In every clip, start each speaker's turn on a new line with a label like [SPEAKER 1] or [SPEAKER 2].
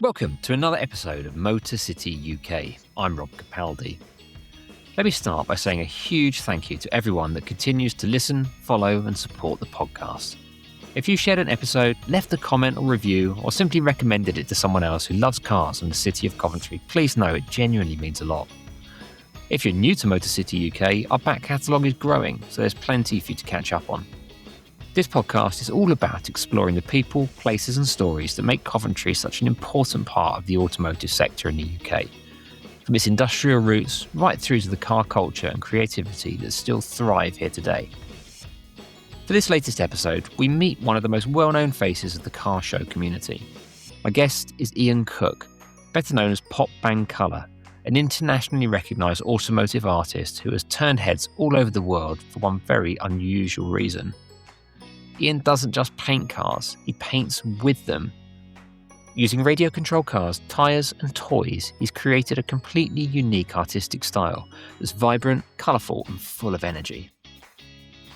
[SPEAKER 1] Welcome to another episode of Motor City UK. I'm Rob Capaldi. Let me start by saying a huge thank you to everyone that continues to listen, follow and support the podcast. If you shared an episode, left a comment or review, or simply recommended it to someone else who loves cars in the city of Coventry, please know it genuinely means a lot. If you're new to Motor City UK, our back catalogue is growing, so there's plenty for you to catch up on. This podcast is all about exploring the people, places and stories that make Coventry such an important part of the automotive sector in the UK. From its industrial roots right through to the car culture and creativity that still thrive here today. For this latest episode, we meet one of the most well-known faces of the car show community. My guest is Ian Cook, better known as PopBangColour, an internationally recognised automotive artist who has turned heads all over the world for one very unusual reason. Ian doesn't just paint cars, he paints with them. Using radio-controlled cars, tyres and toys, he's created a completely unique artistic style that's vibrant, colourful and full of energy.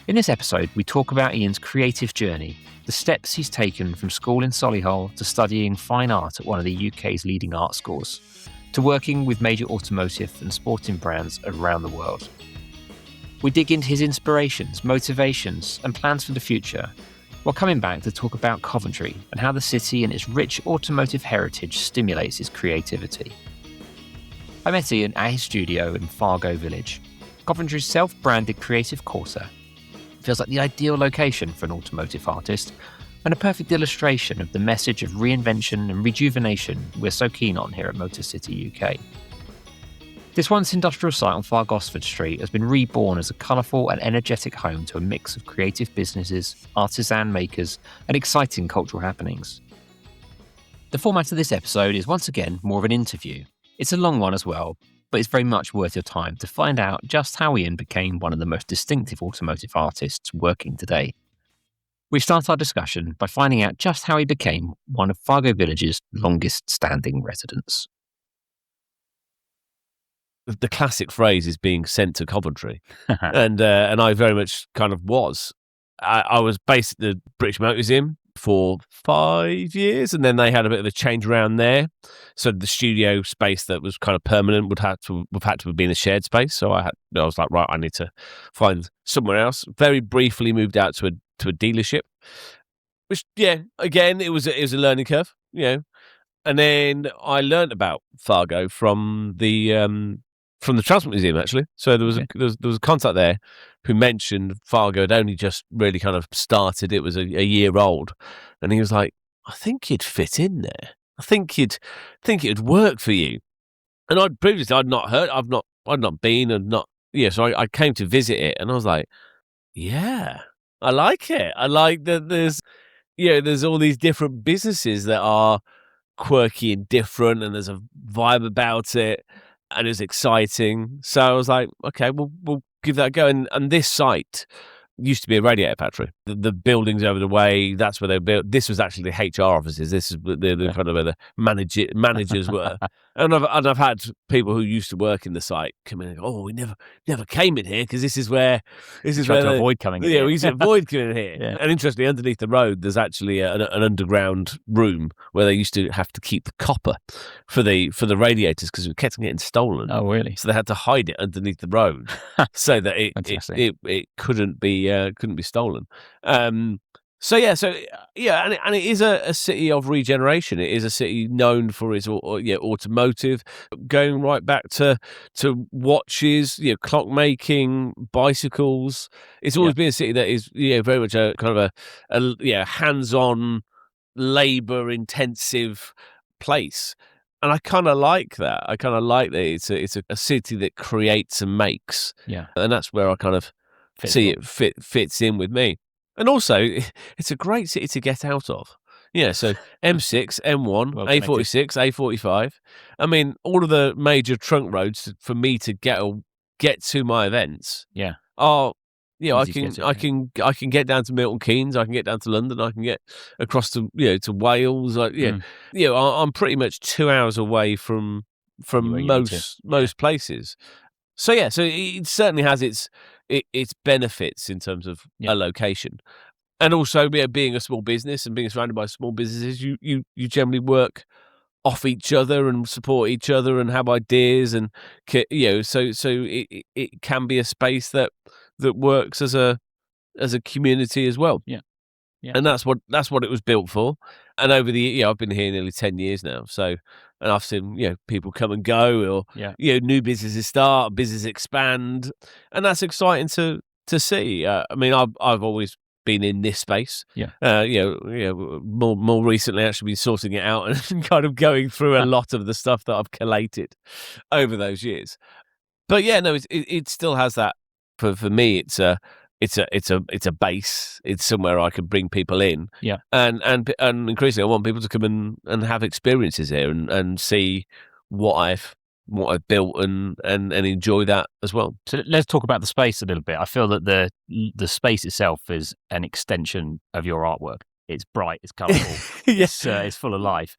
[SPEAKER 1] In this episode, we talk about Ian's creative journey, the steps he's taken from school in Solihull to studying fine art at one of the UK's leading art schools, to working with major automotive and sporting brands around the world. We dig into his inspirations, motivations and plans for the future, while coming back to talk about Coventry and how the city and its rich automotive heritage stimulates his creativity. I met Ian at his studio in Fargo Village, Coventry's self-branded creative quarter. It feels like the ideal location for an automotive artist and a perfect illustration of the message of reinvention and rejuvenation we're so keen on here at Motor City UK. This once industrial site on Far Gosford Street has been reborn as a colourful and energetic home to a mix of creative businesses, artisan makers and exciting cultural happenings. The format of this episode is once again more of an interview. It's a long one as well, but it's very much worth your time to find out just how Ian became one of the most distinctive automotive artists working today. We start our discussion by finding out just how he became one of Fargo Village's longest standing residents.
[SPEAKER 2] The classic phrase is being sent to Coventry, and I very much kind of was. I was based at the British Motor Museum for 5 years, and then they had a bit of a change around there. So the studio space that was kind of permanent would have to have been a shared space. So I was like, right, I need to find somewhere else. Very briefly moved out to a dealership, which again it was a learning curve, And then I learned about Fargo from the Transport Museum, actually. So there was a contact there who mentioned Fargo had only just really kind of started. It was a year old, and he was like, "I think you'd fit in there. I think it'd work for you." And I'd not heard, I'd not been, and not So I came to visit it, and I was like, "Yeah, I like it. I like that. There's all these different businesses that are quirky and different, and there's a vibe about it." And it was exciting. So I was like, okay, we'll give that a go. And this site used to be a radiator factory. The buildings over the way, that's where they built. This was actually the HR offices. This is the kind of where the managers were. And I've had people who used to work in the site come in and go, "Oh, we never came in here because this is where
[SPEAKER 1] to avoid coming in.
[SPEAKER 2] Yeah, we used to avoid coming in here."
[SPEAKER 1] Yeah.
[SPEAKER 2] And interestingly, underneath the road, there's actually an underground room where they used to have to keep the copper for the radiators because it kept getting stolen.
[SPEAKER 1] Oh, really?
[SPEAKER 2] So they had to hide it underneath the road so that it couldn't be stolen. And it is a city of regeneration. It is a city known for its automotive, going right back to watches, clock making, bicycles. It's always been a city that is very much a kind of a hands-on, labour-intensive place. And I kind of like that. I kind of like that it's a city that creates and makes.
[SPEAKER 1] Yeah,
[SPEAKER 2] and that's where I kind of see it fits in with me. And also, it's a great city to get out of. Yeah, so M6, M1, A46, A45. I mean, all of the major trunk roads for me to get to my events.
[SPEAKER 1] Yeah.
[SPEAKER 2] Are I can get down to Milton Keynes. I can get down to London. I can get across to to Wales. I'm pretty much 2 hours away from most places. So it certainly has its benefits in terms of a location. And also being a small business and being surrounded by small businesses, you generally work off each other and support each other and have ideas, and so it can be a space that works as a community as well.
[SPEAKER 1] Yeah.
[SPEAKER 2] And that's what it was built for. And over the I've been here nearly 10 years now, so, and I've seen people come and go, or new businesses start, businesses expand, and that's exciting to see. I mean, I've always been in this space. More recently, actually, been sorting it out and kind of going through a lot of the stuff that I've collated over those years. But it still has that. For me, it's a base. It's somewhere I can bring people in.
[SPEAKER 1] Yeah.
[SPEAKER 2] And increasingly, I want people to come and have experiences here and see what I've built and enjoy that as well.
[SPEAKER 1] So let's talk about the space a little bit. I feel that the space itself is an extension of your artwork. It's bright, it's colourful, it's full of life.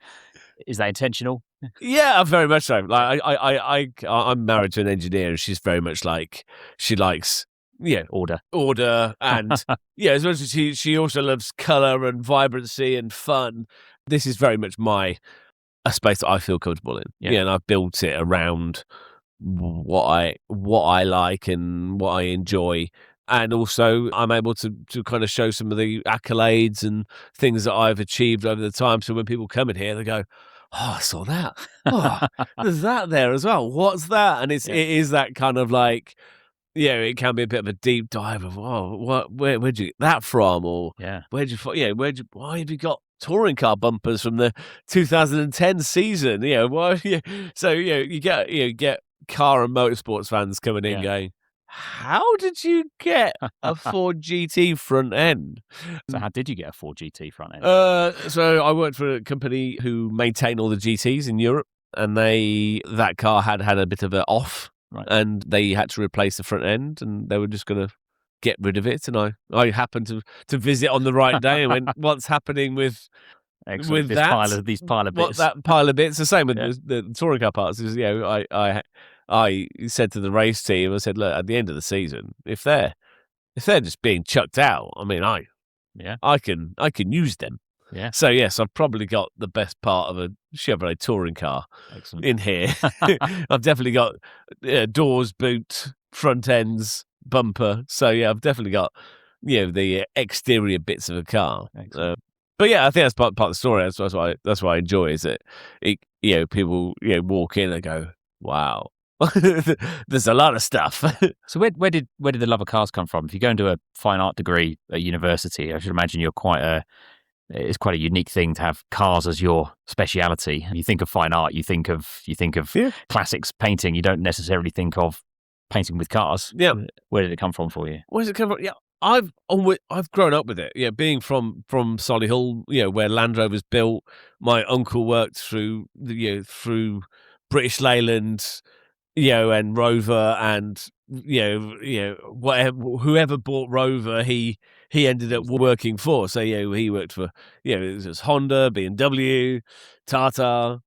[SPEAKER 1] Is that intentional?
[SPEAKER 2] Yeah, very much so. Like I'm married to an engineer, and she's very much like, she likes order, and as much as she also loves colour and vibrancy and fun. This is very much a space that I feel comfortable in. And I've built it around what I like and what I enjoy. And also, I'm able to kind of show some of the accolades and things that I've achieved over the time. So when people come in here, they go, "Oh, I saw that. Oh, there's that there as well. What's that?" And it is that kind of like, it can be a bit of a deep dive of, where'd you get that from? Or why have you got touring car bumpers from the 2010 season? So you get car and motorsports fans coming in going, how did you get a Ford GT front end?
[SPEAKER 1] So how did you get a Ford GT front end?
[SPEAKER 2] So I worked for a company who maintain all the GTs in Europe, and that car had a bit of an off, and they had to replace the front end, and they were just going to get rid of it. And I happened to visit on the right day and went, what's happening with
[SPEAKER 1] Excellent. These pile of bits?
[SPEAKER 2] What, that pile of bits? The same with the touring car parts. Is, I said to the race team, I said, look, at the end of the season, if they're just being chucked out, I mean, I can use them.
[SPEAKER 1] Yeah.
[SPEAKER 2] So yes, I've probably got the best part of a Chevrolet touring car in here. I've definitely got doors, boot, front ends, bumper. So I've definitely got the exterior bits of a car. But I think that's part of the story. That's why I enjoy is that people walk in and go, wow. There's a lot of stuff.
[SPEAKER 1] So where did the love of cars come from? If you go into a fine art degree at university, I should imagine it's quite a unique thing to have cars as your speciality. You think of fine art, you think of classics painting. You don't necessarily think of painting with cars.
[SPEAKER 2] Yeah.
[SPEAKER 1] Where did it come from for you?
[SPEAKER 2] Where does it come from? Yeah. I've grown up with it. Being from Solihull, where Land Rover's built. My uncle worked through British Leyland, and Rover, and whatever, whoever bought Rover, he ended up working for. So he worked for it was Honda, BMW, Tata.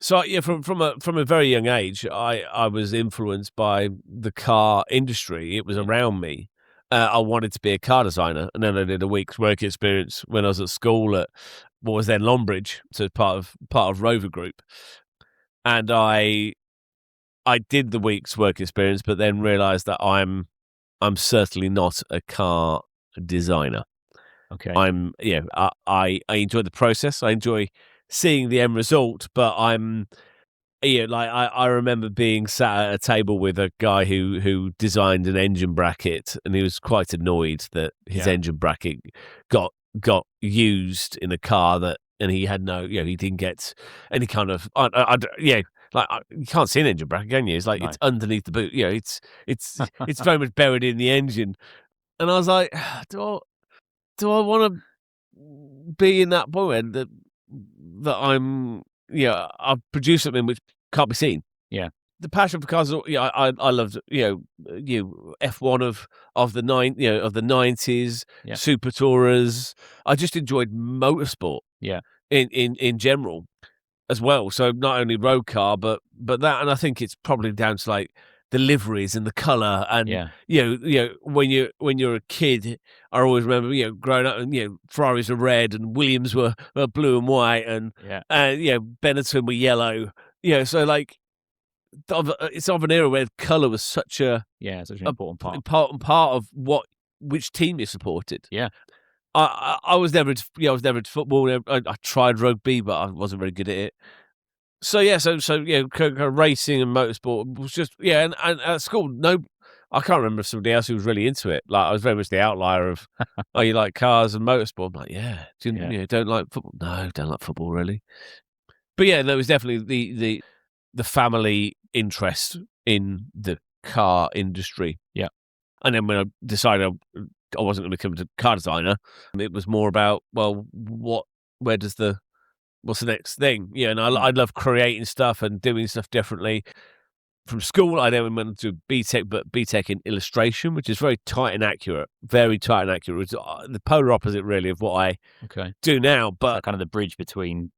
[SPEAKER 2] So from a very young age, I was influenced by the car industry. It was around me. I wanted to be a car designer, and then I did a week's work experience when I was at school at what was then Longbridge, so part of Rover Group, and I did the week's work experience, but then realised that I'm certainly not a car designer.
[SPEAKER 1] Okay,
[SPEAKER 2] I enjoy the process. I enjoy seeing the end result, but I'm. I remember being sat at a table with a guy who designed an engine bracket, and he was quite annoyed that his engine bracket got used in a car and he had he didn't get any kind of you can't see an engine bracket, can you? It's like it's underneath the boot. It's very much buried in the engine, and I was like, do I want to be in that point that I'm I've produced something which can't be seen.
[SPEAKER 1] Yeah.
[SPEAKER 2] The passion for cars. I loved F1 of the 90s, Super Tourers. I just enjoyed motorsport.
[SPEAKER 1] Yeah.
[SPEAKER 2] In general as well. So not only road car, but that, and I think it's probably down to like liveries and the colour, and
[SPEAKER 1] Yeah.
[SPEAKER 2] when you're a kid, I always remember growing up, and Ferraris were red and Williams were blue and white, and
[SPEAKER 1] Yeah.
[SPEAKER 2] Benetton were yellow. So like it's of an era where colour was such an
[SPEAKER 1] important part.
[SPEAKER 2] important part of which team you supported.
[SPEAKER 1] Yeah.
[SPEAKER 2] I was never into football. I tried rugby, but I wasn't very good at it. So kind of racing and motorsport was just and at school, I can't remember somebody else who was really into it. Like I was very much the outlier of, oh, you like cars and motorsport? I'm like, yeah. Don't like football? No, don't like football really. But yeah, there was definitely the family interest in the car industry.
[SPEAKER 1] Yeah.
[SPEAKER 2] And then when I decided I wasn't going to become a car designer, it was more about, well, what's the next thing? And I love creating stuff and doing stuff differently. From school, I then went to BTEC, but BTEC in illustration, which is very tight and accurate. Very tight and accurate. It's the polar opposite, really, of what I do now. But
[SPEAKER 1] kind of the bridge between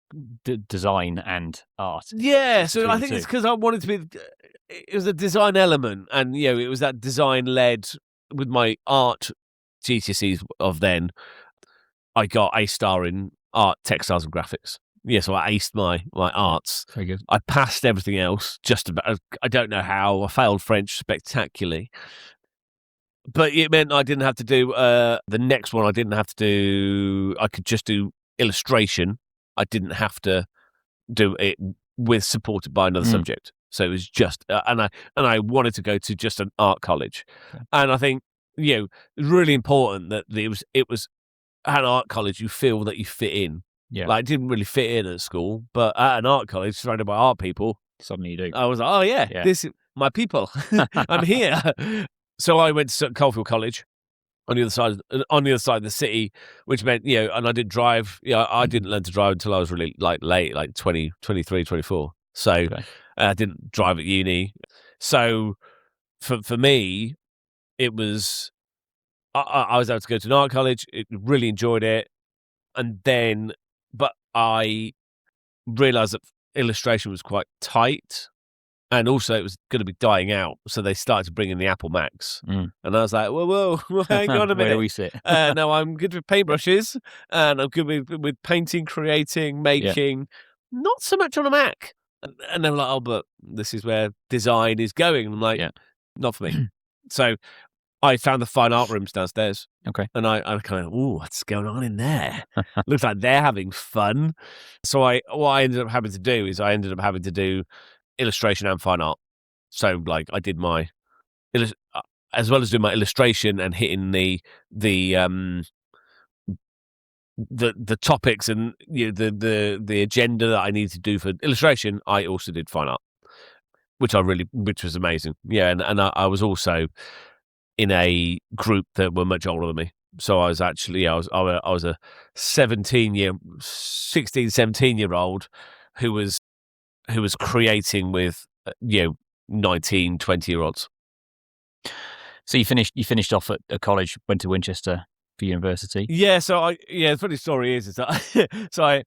[SPEAKER 1] design and art.
[SPEAKER 2] Yeah, so I think it's because I wanted to be. It was a design element, and it was that design led with my art GCSEs of then. I got a star in art, textiles, and graphics. Yeah, so I aced my arts.
[SPEAKER 1] Very good.
[SPEAKER 2] I passed everything else just about. I don't know how. I failed French spectacularly. But it meant I didn't have to do the next one. I didn't have to do. I could just do illustration. I didn't have to do it supported by another subject. So it was just, and I wanted to go to just an art college, and I think it's really important that it was at an art college you feel that you fit in.
[SPEAKER 1] Yeah,
[SPEAKER 2] like I didn't really fit in at school, but at an art college surrounded by art people,
[SPEAKER 1] suddenly you do.
[SPEAKER 2] I was like, oh yeah. This is my people. I'm here. So I went to Colourful College on the other side of the city, which meant and I didn't drive. I didn't learn to drive until I was really late, like 20, 23, 24. So I didn't drive at uni. So for me, it was I was able to go to an art college. Really enjoyed it, and then but I realised that illustration was quite tight. And also, it was going to be dying out, so they started to bring in the Apple Macs, and I was like, "Whoa, hang on a minute!
[SPEAKER 1] Where do we sit?"
[SPEAKER 2] No, I'm good with paintbrushes, and I'm good with painting, creating, making. Not so much on a Mac. And they're like, "Oh, but this is where design is going." And I'm like, "Not for me." So I found the fine art rooms downstairs.
[SPEAKER 1] Okay,
[SPEAKER 2] and I kind of, what's going on in there? Looks like they're having fun. So what I ended up having to do is illustration and fine art. So like I did my as well as doing my illustration and hitting the topics and the agenda that I needed to do for illustration, I also did fine art, which was amazing. And I was also in a group that were much older than me. So I was actually I was a 16, 17-year-old who was creating with 19, 20-year-olds.
[SPEAKER 1] So you finished off at college, went to Winchester for university.
[SPEAKER 2] Yeah. So the funny story is that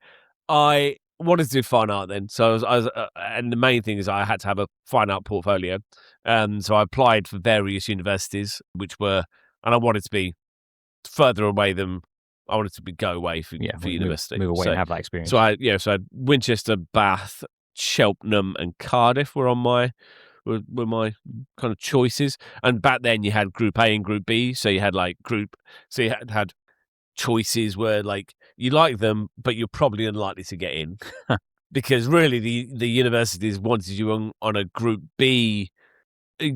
[SPEAKER 2] I wanted to do fine art then. So I was and the main thing is I had to have a fine art portfolio. So I applied for various universities, and I wanted to be further away than I wanted to go away for university.
[SPEAKER 1] Move away and have that experience.
[SPEAKER 2] So I had Winchester, Bath, Cheltenham, and Cardiff were my kind of choices. And back then you had Group A and Group B, so you had you had choices where like you like them, but you're probably unlikely to get in because really the universities wanted you on a Group B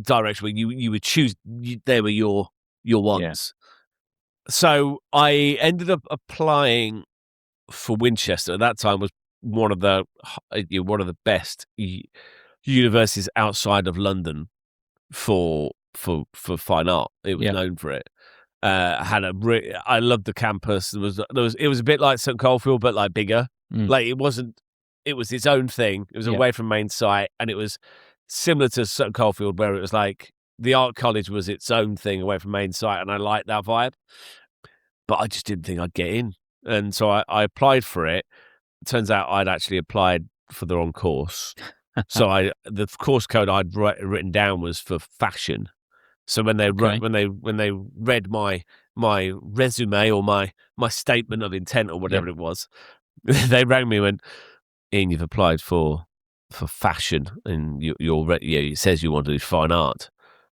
[SPEAKER 2] direction where you would choose. They were your ones. Yeah. So I ended up applying for Winchester. At that time was one of the best universities outside of London for fine art. It was known for it. I loved the campus. It was a bit like St Coldfield, but like bigger. Like it was its own thing. It was away from main site, and it was similar to St Coldfield, where it was like the art college was its own thing away from main site, and I liked that vibe. But I just didn't think I'd get in, and so I applied for it. It turns out I'd actually applied for the wrong course. So the course code I'd written down was for fashion. So when they when they read my resume or my statement of intent or whatever it was, they rang me and went, "Ian, you've applied for fashion, and it says you want to do fine art.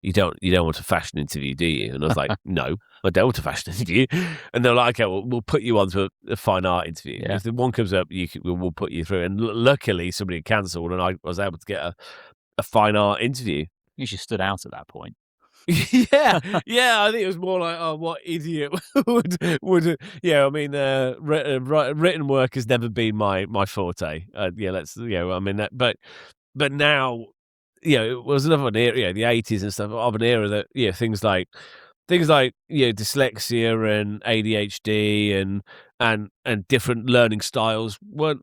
[SPEAKER 2] You don't want a fashion interview, do you?" And I was like, "No, I don't want a fashion interview." And they're like, "Okay, well, we'll put you onto a fine art interview. If the one comes up, we'll put you through." And luckily, somebody cancelled, and I was able to get a fine art interview.
[SPEAKER 1] You should stood out at that point.
[SPEAKER 2] yeah. I think it was more like, oh, what idiot would I mean, written work has never been my forte. I mean, but now, it was another an era, the 80s and stuff, of an era that things like dyslexia and ADHD and different learning styles weren't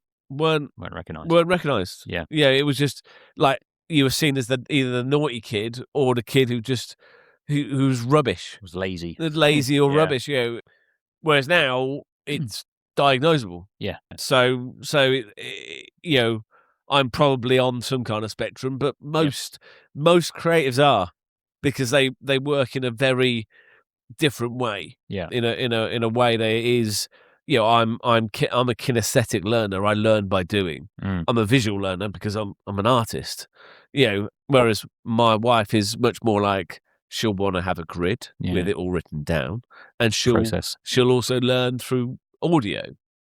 [SPEAKER 2] recognized.
[SPEAKER 1] Yeah,
[SPEAKER 2] it was just like you were seen as either the naughty kid or the kid who's rubbish,
[SPEAKER 1] was lazy
[SPEAKER 2] or rubbish. Whereas now it's diagnosable.
[SPEAKER 1] Yeah.
[SPEAKER 2] So I'm probably on some kind of spectrum, but most creatives are, because they work in a very different way.
[SPEAKER 1] Yeah.
[SPEAKER 2] In a way that is, I'm a kinesthetic learner. I learn by doing. I'm a visual learner because I'm an artist. Whereas my wife is much more like, she'll want to have a grid with it all written down, and she'll also learn through audio.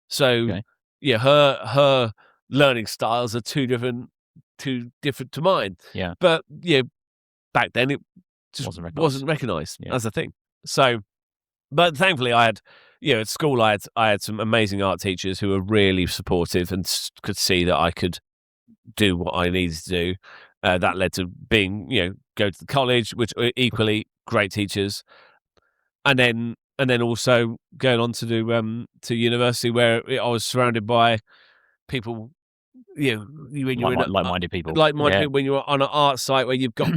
[SPEAKER 2] So her learning styles are too different to mine.
[SPEAKER 1] Yeah.
[SPEAKER 2] But back then it just wasn't recognized as a thing. So, but thankfully I had, at school I had some amazing art teachers who were really supportive and could see that I could do what I needed to do. That led to being, go to the college, which were equally great teachers, and then also going on to do to university, where I was surrounded by people, when you're
[SPEAKER 1] like-minded people,
[SPEAKER 2] people, when you're on an art site where you've got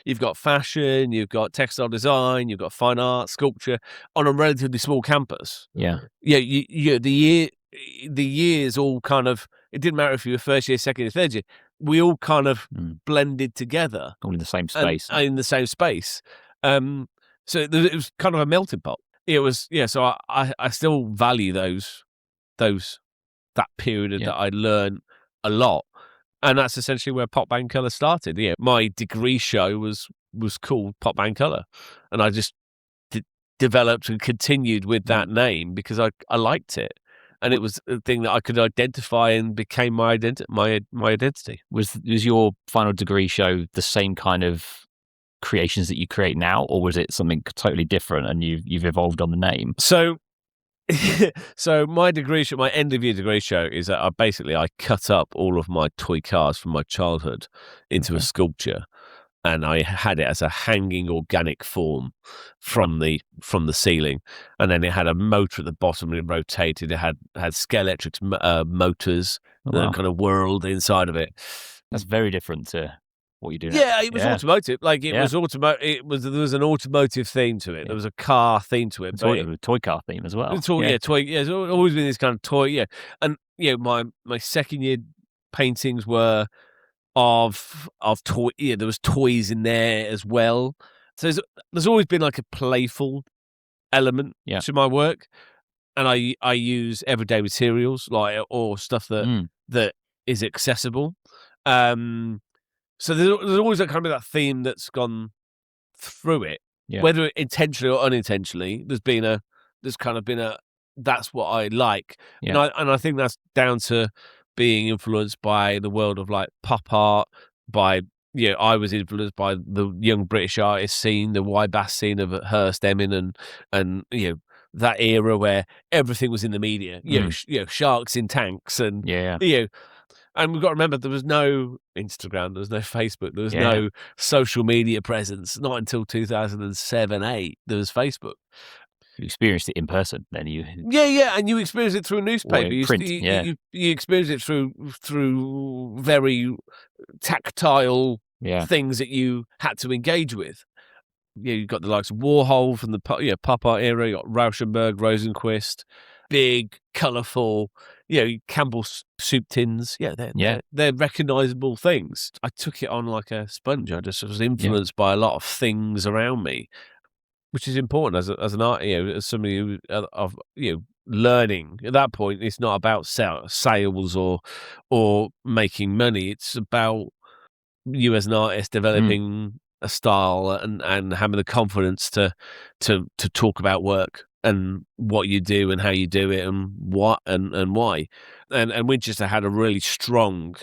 [SPEAKER 2] you've got fashion, you've got textile design, you've got fine art, sculpture on a relatively small campus. The years all kind of, it didn't matter if you were first year, second year, third year, we all kind of blended together,
[SPEAKER 1] all in the same space.
[SPEAKER 2] So it was kind of a melting pot. It was, so I still value that period that I learned a lot, and that's essentially where PopBangColour started. My degree show was called PopBangColour, and I just developed and continued with that name because I liked it, and it was a thing that I could identify and became my identity.
[SPEAKER 1] Was your final degree show the same kind of creations that you create now, or was it something totally different and you've evolved on the name?
[SPEAKER 2] So my degree show, my end of year degree show, is that I cut up all of my toy cars from my childhood into a sculpture, and I had it as a hanging organic form from the ceiling, and then it had a motor at the bottom and it rotated. It had Scalextric motors that kind of whirled inside of it.
[SPEAKER 1] That's very different to what you do now.
[SPEAKER 2] Yeah, it was automotive. Like was automotive. There was an automotive theme to it. There was a car theme to it.
[SPEAKER 1] A toy car theme as well.
[SPEAKER 2] Toy. There's always been this kind of toy. Yeah, and my second year paintings were of toy. Yeah, there was toys in there as well. So there's always been like a playful element to my work, and I use everyday materials or stuff that is accessible. So there's always that kind of that theme that's gone through it, whether intentionally or unintentionally. There's kind of been a that's what I like, and I think that's down to being influenced by the world of like pop art. I was influenced by the young British artist scene, the Y-Bass scene of Hurst, Emin, and that era where everything was in the media. Sharks in tanks, and and we've got to remember, there was no Instagram, there was no Facebook, there was no social media presence. Not until 2007-8 there was Facebook.
[SPEAKER 1] You experienced it in person, then you.
[SPEAKER 2] And you experienced it through a newspaper.
[SPEAKER 1] You
[SPEAKER 2] experienced it through very tactile things that you had to engage with. You got the likes of Warhol from the pop art era. You got Rauschenberg, Rosenquist. big, colourful, Campbell soup tins. Yeah, they're recognisable things. I took it on like a sponge. I just was influenced by a lot of things around me, which is important as an art, as somebody who of learning. At that point, it's not about sales or making money. It's about you as an artist developing a style and having the confidence to talk about work and what you do and how you do it and what and why. And Winchester had a really strong,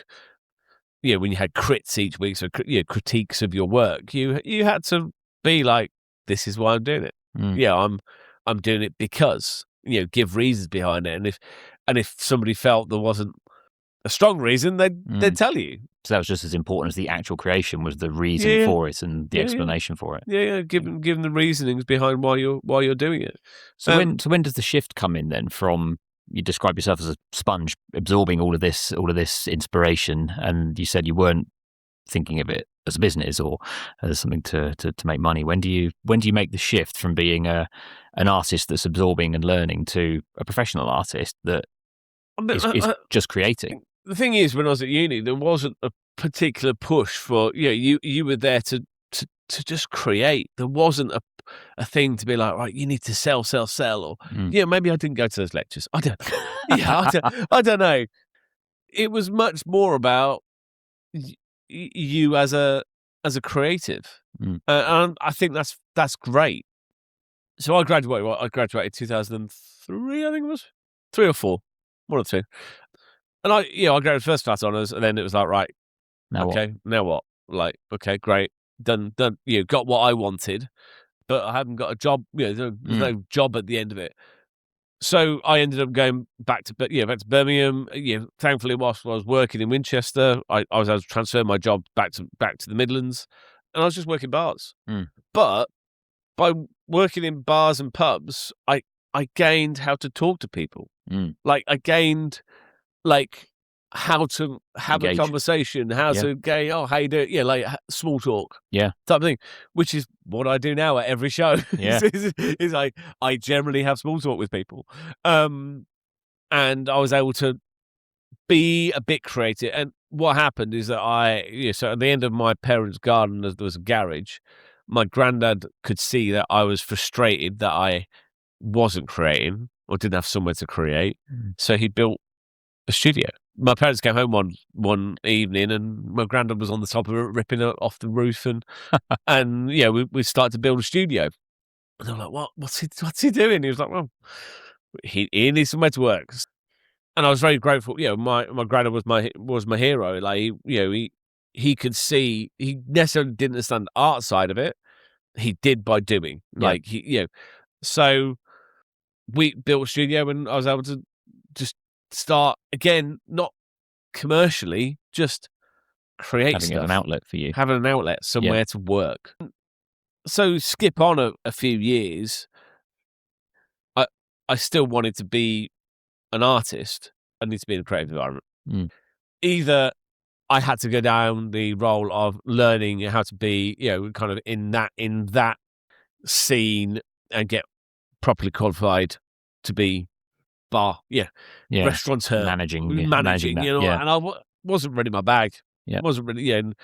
[SPEAKER 2] when you had crits each week, so critiques of your work, you had to be like, this is why I'm doing it. I'm doing it because, give reasons behind it. And if somebody felt there wasn't a strong reason, they'd tell you.
[SPEAKER 1] So that was just as important as the actual creation, was the reason for it and the explanation for it.
[SPEAKER 2] Given the reasonings behind why you're doing it.
[SPEAKER 1] So when does the shift come in then from, you describe yourself as a sponge absorbing all of this inspiration, and you said you weren't thinking of it as a business or as something to make money. When do you make the shift from being an artist that's absorbing and learning to a professional artist that is just creating?
[SPEAKER 2] The thing is, when I was at uni, there wasn't a particular push for you were there to just create. There wasn't a thing to be like, right, you need to sell, or maybe I didn't go to those lectures. I don't. I don't know. It was much more about you as a creative, and I think that's great. So I graduated 2003, I think it was 3 or 4, 1 or 2, and I graduated first class honours, and then it was like, right, now what? Like, okay, great, done. Got what I wanted, but I haven't got a job. There's no job at the end of it. So I ended up going back to Birmingham. Thankfully, whilst I was working in Winchester, I was able to transfer my job back to the Midlands, and I was just working bars. But by working in bars and pubs, I gained how to talk to people. Like, I gained how to have a conversation, how to go, how you doing? Like small talk, type of thing, which is what I do now at every show. Is like I generally have small talk with people, and I was able to be a bit creative. And what happened is that so at the end of my parents' garden, there was a garage. My granddad could see that I was frustrated that I wasn't creating or didn't have somewhere to create, so he built a studio. My parents came home one evening, and my granddad was on the top of it, ripping it off the roof, and we started to build a studio. And I'm like, what's he doing? He was like, well, he needs somewhere to work. And I was very grateful. My granddad was my hero. Like, he could see. He necessarily didn't understand the art side of it. He did by doing. Like, so we built a studio, and I was able to just start again, not commercially, just create
[SPEAKER 1] having
[SPEAKER 2] stuff.
[SPEAKER 1] An outlet for you,
[SPEAKER 2] having an outlet somewhere to work. So skip on a few years, I still wanted to be an artist. I need to be in a creative environment. Either I had to go down the role of learning how to be, kind of in that scene and get properly qualified to be restaurateur,
[SPEAKER 1] managing that,
[SPEAKER 2] and I wasn't really my bag. Wasn't really, and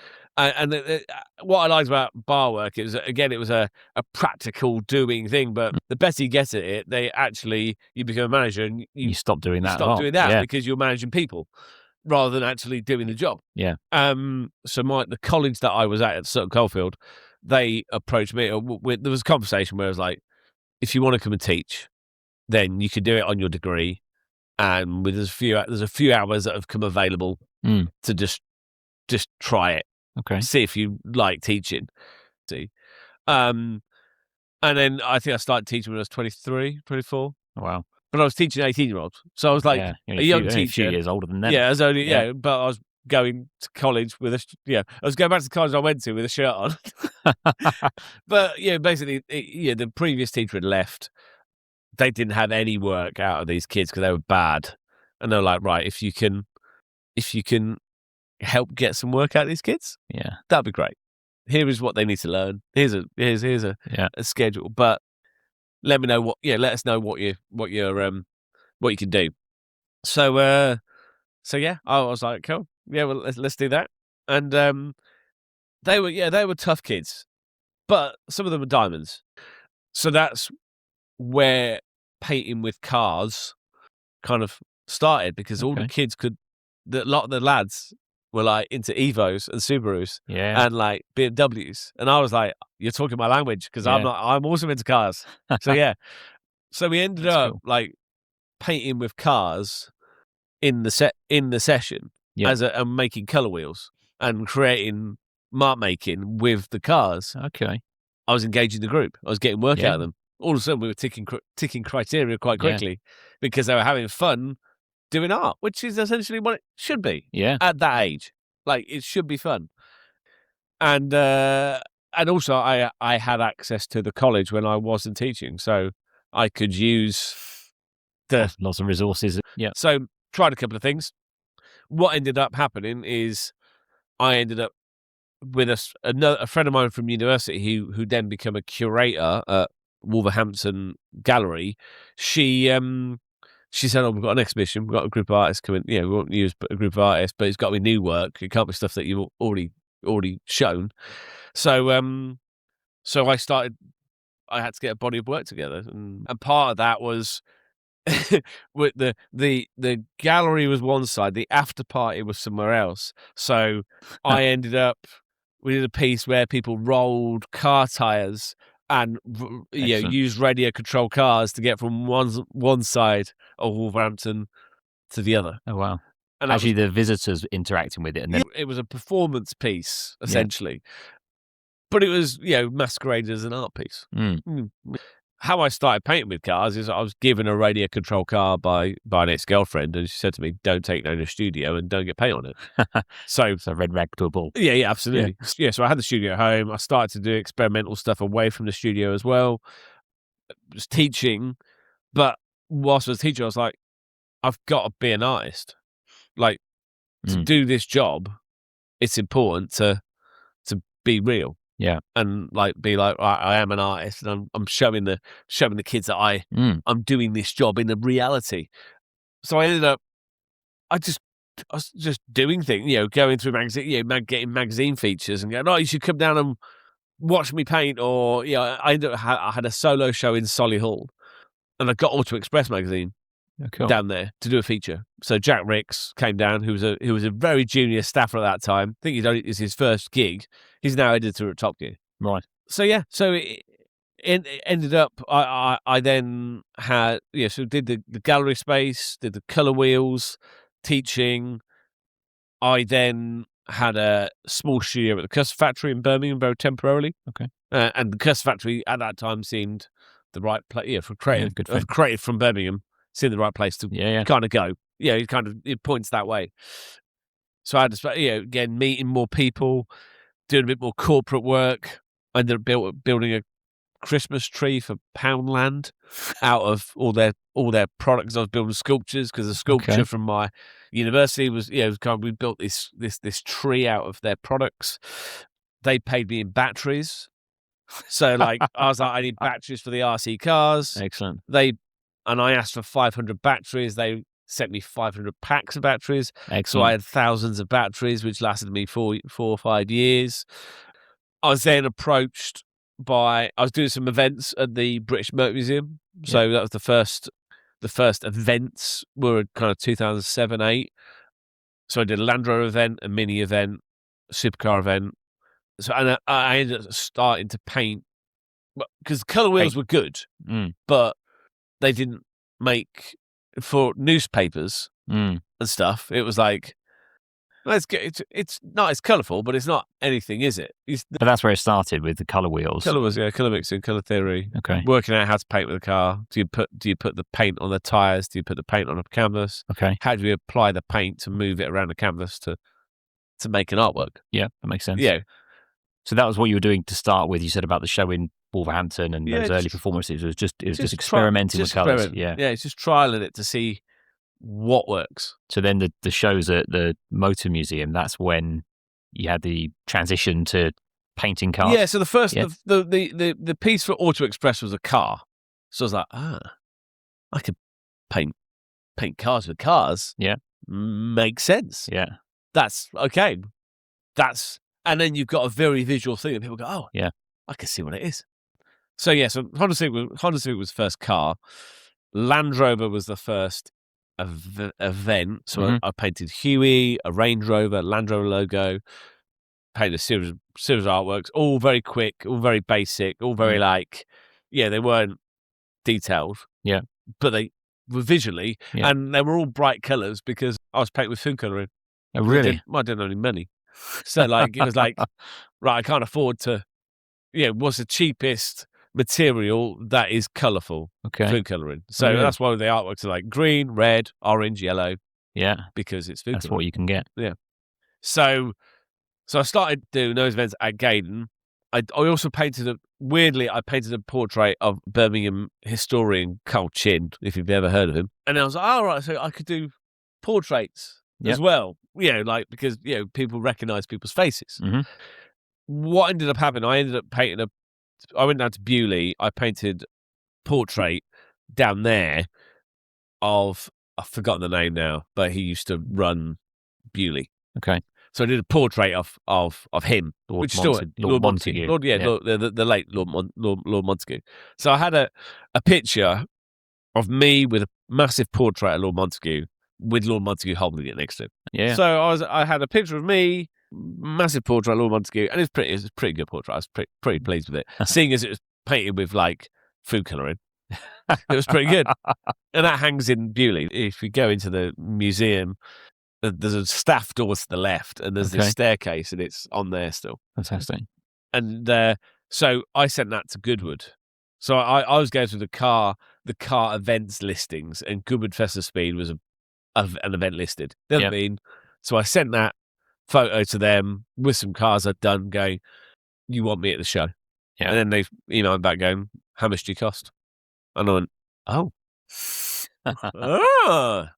[SPEAKER 2] what I liked about bar work is, again, it was a practical doing thing. But the better you get at it, you become a manager, and you
[SPEAKER 1] stop doing that.
[SPEAKER 2] Because you're managing people rather than actually doing the job. So the college that I was at Sutton Coldfield, they approached me. There was a conversation where I was like, if you want to come and teach, then you could do it on your degree, and there's a few hours that have come available to just try it.
[SPEAKER 1] Okay,
[SPEAKER 2] see if you like teaching. And then I think I started teaching when I was 23, 24.
[SPEAKER 1] Oh, wow!
[SPEAKER 2] But I was teaching 18-year-olds, so I was like a young teacher,
[SPEAKER 1] a few years older than them.
[SPEAKER 2] I was only but I was going to college with I was going back to the college I went to with a shirt on. But basically, the previous teacher had left. They didn't have any work out of these kids because they were bad, and they're like, right, if you can help get some work out of these kids, that'd be great. Here is what they need to learn. Here's a schedule, but let me know let us know what your what you can do. So yeah, I was like, cool, yeah, well, let's do that. And they were tough kids, but some of them were diamonds. So that's where painting with cars kind of started, because all the kids a lot of the lads were like into Evos and Subarus and like BMWs, and I was like, "You're talking my language," because I'm also into cars. So yeah, so we ended up like painting with cars in the session and making color wheels and creating mark making with the cars.
[SPEAKER 1] Okay,
[SPEAKER 2] I was engaging the group. I was getting work out of them. All of a sudden, we were ticking criteria quite quickly because they were having fun doing art, which is essentially what it should be.
[SPEAKER 1] Yeah,
[SPEAKER 2] at that age, like it should be fun. And also, I had access to the college when I wasn't teaching, so I could use
[SPEAKER 1] lots of resources. Yeah.
[SPEAKER 2] So tried a couple of things. What ended up happening is I ended up with a friend of mine from university who then became a curator at Wolverhampton Gallery. She said, "Oh, we've got an exhibition. We've got a group of artists coming. We won't use a group of artists, but it's got to be new work. It can't be stuff that you've already shown." So I started. I had to get a body of work together, and part of that was with the gallery was one side, the after party was somewhere else. So I ended up. We did a piece where people rolled car tires and used radio control cars to get from one side of Wolverhampton to the other.
[SPEAKER 1] Oh wow!
[SPEAKER 2] And
[SPEAKER 1] actually, the visitors interacting with it, and then
[SPEAKER 2] it was a performance piece essentially, but it was masqueraded as an art piece. How I started painting with cars is I was given a radio control car by an ex-girlfriend, and she said to me, "Don't take it in the studio and don't get paint on it." So
[SPEAKER 1] red rag to a bull.
[SPEAKER 2] Yeah, absolutely. Yeah, so I had the studio at home. I started to do experimental stuff away from the studio as well. I was teaching, but whilst I was teaching, I was like, I've got to be an artist. Like, to do this job, it's important to be real.
[SPEAKER 1] Yeah,
[SPEAKER 2] and like be like, I am an artist, and I'm showing the kids that I'm doing this job in the reality. So I ended up, I was just doing things, going through magazine, getting magazine features, and going, "Oh, you should come down and watch me paint." Or I ended up I had a solo show in Solihull, and I got Auto Express magazine down there to do a feature. So Jack Ricks came down, who was a very junior staffer at that time. I think it was his first gig. He's now editor at Top Gear.
[SPEAKER 1] Right.
[SPEAKER 2] So yeah, it ended up. I then had so did the gallery space, did the colour wheels, teaching. I then had a small studio at the Custard Factory in Birmingham, very temporarily.
[SPEAKER 1] Okay.
[SPEAKER 2] And the Custard Factory at that time seemed the right place. Yeah, for creative from Birmingham. Seemed the right place to kind of go. It points that way. So I had to, again, meeting more people, doing a bit more corporate work. I ended up building a Christmas tree for Poundland out of all their products. I was building sculptures because the sculpture from my university was, we built this tree out of their products. They paid me in batteries. So like, I was like, I need batteries for the RC cars.
[SPEAKER 1] Excellent.
[SPEAKER 2] And I asked for 500 batteries. They sent me 500 packs of batteries.
[SPEAKER 1] Excellent.
[SPEAKER 2] So I had thousands of batteries, which lasted me 4 or 5 years. I was then approached I was doing some events at the British Motor Museum. So that was the first events were kind of 2007, 8. So I did a Land Rover event, a Mini event, a supercar event. So and I ended up starting to paint because colour wheels were good, but they didn't make for newspapers and stuff. It was like, well, it's not as colourful, but it's not anything, is it?
[SPEAKER 1] But that's where it started with the colour wheels.
[SPEAKER 2] Colour wheels, colour mixing, colour theory.
[SPEAKER 1] Okay.
[SPEAKER 2] Working out how to paint with a car. Do you put the paint on the tyres? Do you put the paint on a canvas?
[SPEAKER 1] Okay.
[SPEAKER 2] How do you apply the paint to move it around the canvas to make an artwork?
[SPEAKER 1] Yeah, that makes sense.
[SPEAKER 2] Yeah.
[SPEAKER 1] So that was what you were doing to start with. You said about the show in Wolverhampton and those early performances. It was just experimenting with colours. Yeah,
[SPEAKER 2] it's just trialing it to see what works.
[SPEAKER 1] So then the shows at the Motor Museum, that's when you had the transition to painting cars.
[SPEAKER 2] Yeah, so the first the piece for Auto Express was a car. So I was like, I could paint paint cars with cars.
[SPEAKER 1] Yeah.
[SPEAKER 2] Makes sense.
[SPEAKER 1] Yeah.
[SPEAKER 2] That's okay. And then you've got a very visual thing, and people go, "Oh,
[SPEAKER 1] yeah,
[SPEAKER 2] I can see what it is." So so Honda Civic was the first car. Land Rover was the first event. So I painted Huey, a Range Rover, Land Rover logo, painted a series of artworks, all very quick, all very basic, all very they weren't detailed.
[SPEAKER 1] Yeah.
[SPEAKER 2] But they were visually, and they were all bright colours because I was painting with food colouring.
[SPEAKER 1] Oh, really?
[SPEAKER 2] I didn't have any money. So it was right, I can't afford to, what's the cheapest material that is colourful?
[SPEAKER 1] Okay.
[SPEAKER 2] Food colouring. So that's why the artworks are like green, red, orange, yellow.
[SPEAKER 1] Yeah.
[SPEAKER 2] Because it's food
[SPEAKER 1] That's
[SPEAKER 2] colouring.
[SPEAKER 1] what you can get.
[SPEAKER 2] Yeah. So I started doing those events at Gaydon. I also painted I painted a portrait of Birmingham historian Carl Chin, if you've ever heard of him. And I was like, all right, so I could do portraits as well, because, people recognise people's faces.
[SPEAKER 1] Mm-hmm.
[SPEAKER 2] What ended up happening, I ended up painting I went down to Bewley, I painted portrait down there of, I've forgotten the name now, but he used to run Bewley.
[SPEAKER 1] Okay.
[SPEAKER 2] So I did a portrait of him,
[SPEAKER 1] Lord Montague.
[SPEAKER 2] The late Lord Montague. So I had a picture of me with a massive portrait of Lord Montague, with Lord Montague holding it next to him.
[SPEAKER 1] Yeah.
[SPEAKER 2] So I had a picture of me, massive portrait of Lord Montague, and it was a pretty good portrait. I was pretty pleased with it, seeing as it was painted with food colouring. It was pretty good, and that hangs in Bewley. If you go into the museum, there's a staff door to the left, and there's this staircase, and it's on there still.
[SPEAKER 1] Fantastic.
[SPEAKER 2] And so I sent that to Goodwood. So I was going through the car events listings, and Goodwood Festive Speed was an event listed. Never been. So I sent that photo to them with some cars I'd done, going, "You want me at the show?" Yeah. And then they emailed back going, "How much do you cost?" And I went, "Oh,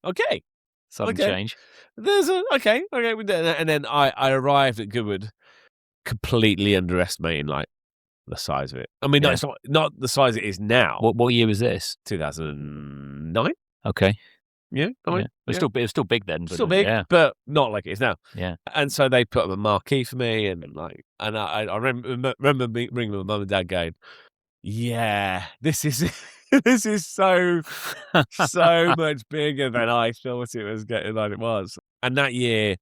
[SPEAKER 2] okay."
[SPEAKER 1] Sudden change.
[SPEAKER 2] There's okay. And then I arrived at Goodwood completely underestimating the size of it. I mean, it's not the size it is now.
[SPEAKER 1] What year was this?
[SPEAKER 2] 2009.
[SPEAKER 1] Okay.
[SPEAKER 2] Yeah.
[SPEAKER 1] It was still big then.
[SPEAKER 2] Still big, but not like it is now.
[SPEAKER 1] Yeah.
[SPEAKER 2] And so they put up a marquee for me, and I remember ringing my mum and dad going, "Yeah, this is this is so much bigger than I thought it was getting like it was." And that year,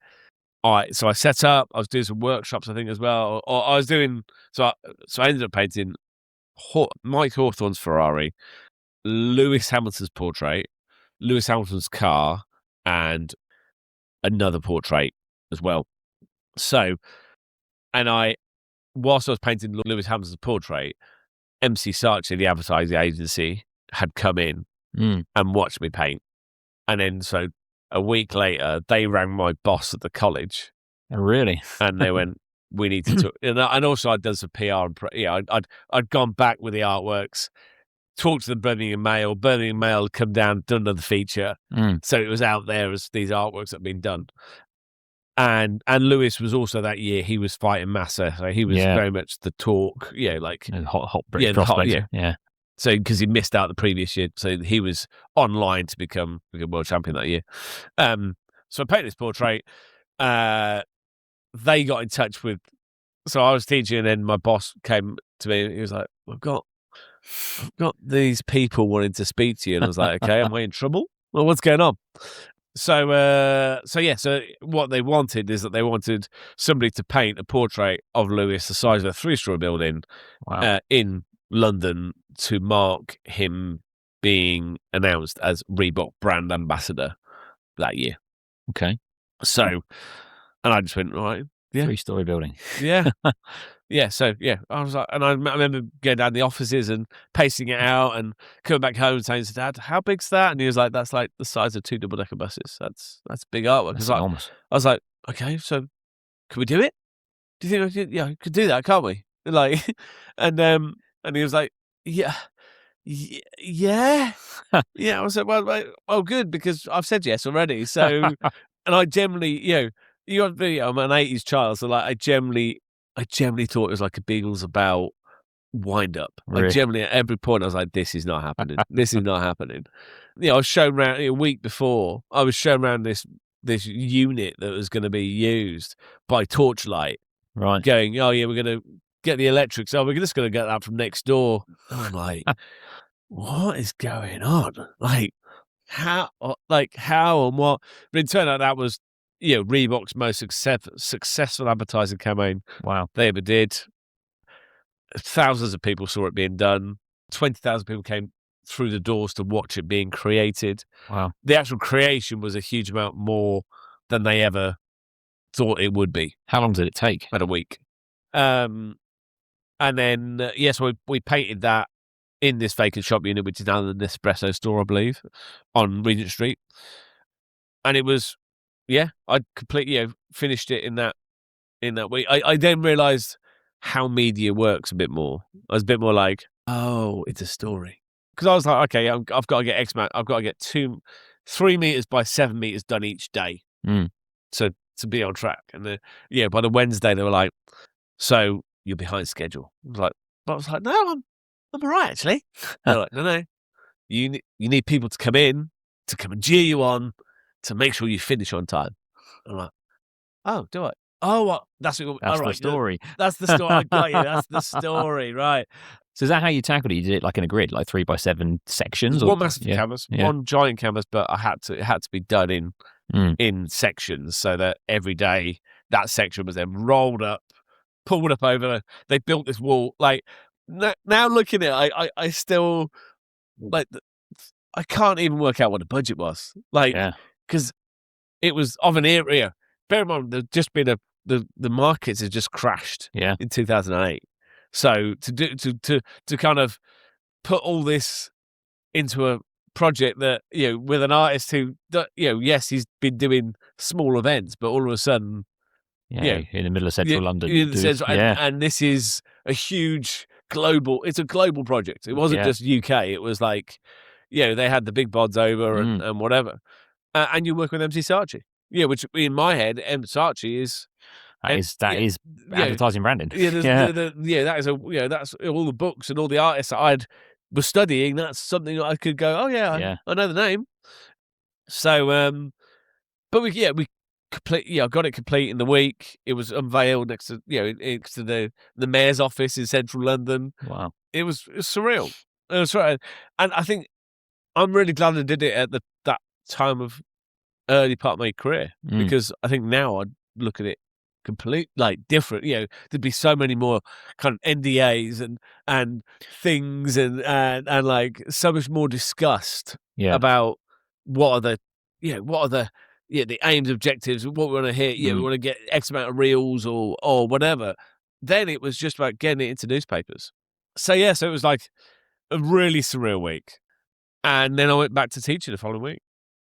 [SPEAKER 2] I set up. I was doing some workshops, I think, as well. Or I was doing I ended up painting Mike Hawthorne's Ferrari, Lewis Hamilton's portrait, Lewis Hamilton's car, and another portrait as well. So, whilst I was painting Lewis Hamilton's portrait, MC Saatchi, the advertising agency, had come in and watched me paint. And then so a week later, they rang my boss at the college.
[SPEAKER 1] Oh, really?
[SPEAKER 2] And they went, "We need to talk." And also I'd done some PR. I'd gone back with the artworks, talked to the Birmingham Mail. Birmingham Mail had come down, done another feature. So it was out there as these artworks that had been done. And Lewis was also that year, he was fighting Massa. So he was very much the talk,
[SPEAKER 1] hot British prospect. Yeah.
[SPEAKER 2] So because he missed out the previous year, so he was online to become world champion that year. So I painted this portrait. They got in touch with. So I was teaching, and then my boss came to me, and he was like, I've got these people wanting to speak to you," and I was like, "Okay, am I in trouble? Well, what's going on?" So what they wanted is that they wanted somebody to paint a portrait of Lewis the size of a 3-story building in London to mark him being announced as Reebok brand ambassador that year.
[SPEAKER 1] Okay.
[SPEAKER 2] So, and I just went, all right,
[SPEAKER 1] 3-story building.
[SPEAKER 2] Yeah. So I was like, and I remember going down the offices and pasting it out and coming back home and saying to Dad, "How big's that?" And he was like, "That's like the size of 2 double-decker buses. That's big artwork."
[SPEAKER 1] That's enormous.
[SPEAKER 2] I was like, "Okay, so can we do it? Do you think we could do that? Can't we?" And he was like, "Yeah." Yeah. I was like, well, good, because I've said yes already. So, and I generally, I'm an 80s child, so I generally thought it was like a Beagles about wind up.
[SPEAKER 1] Really?
[SPEAKER 2] Like generally at every point I was like, this is not happening. This is not happening. I was shown around a week before. I was shown around this unit that was going to be used by Torchlight.
[SPEAKER 1] Right.
[SPEAKER 2] Going, oh yeah, we're going to get the electrics. Oh, we're just going to get that from next door. And I'm like, what is going on? Like how and what? But it turned out that was Reebok's most successful advertising campaign.
[SPEAKER 1] Wow.
[SPEAKER 2] They ever did. Thousands of people saw it being done. 20,000 people came through the doors to watch it being created.
[SPEAKER 1] Wow.
[SPEAKER 2] The actual creation was a huge amount more than they ever thought it would be.
[SPEAKER 1] How long did it take?
[SPEAKER 2] About a week. And then, yes, we painted that in this vacant shop unit, which is now the Nespresso store, I believe, on Regent Street. And it was, I completely finished it in that week. I then realised how media works a bit more. I was a bit more like, oh, it's a story. Because I was like, okay, I've got to get X amount. I've got to get 3 meters by 7 meters done each day. To be on track. And by the Wednesday they were like, so you're behind schedule. I was like, no, I'm all right actually. They're like, no, you need people to come in to come and cheer you on to make sure you finish on time. I'm like, oh, do I? Oh, that's the story. That's the story. I got you. That's the story, right?
[SPEAKER 1] So is that how you tackled it? You did it like in a grid, like 3x7 sections?
[SPEAKER 2] One massive canvas, one giant canvas, but it had to be done in sections so that every day that section was then rolled up, pulled up over. They built this wall. Like now looking at it, I still like I can't even work out what the budget was. Because it was of an area. Bear in mind, there's just been the markets had just crashed in 2008. So to kind of put all this into a project that with an artist who yes, he's been doing small events, but all of a sudden
[SPEAKER 1] in the middle of central London,
[SPEAKER 2] and this is a huge global. It's a global project. It wasn't just UK. It was like they had the big bods over and whatever, and you work with MC Saatchi. Which in my head, M. Saatchi is
[SPEAKER 1] that is advertising branding.
[SPEAKER 2] That is that's all the books and all the artists that I was studying. That's something that I could go, I know the name. So, but we complete. I got it complete in the week. It was unveiled next to next to the mayor's office in central London.
[SPEAKER 1] Wow,
[SPEAKER 2] it was surreal. It was right, and I think I'm really glad I did it at that time of early part of my career because I think now I'd look at it complete different. There'd be so many more kind of NDAs and things and like so much more discussed about what are the aims, objectives, what we want to hit. We want to get X amount of reels or whatever. Then it was just about getting it into newspapers. So it was like a really surreal week. And then I went back to teaching the following week,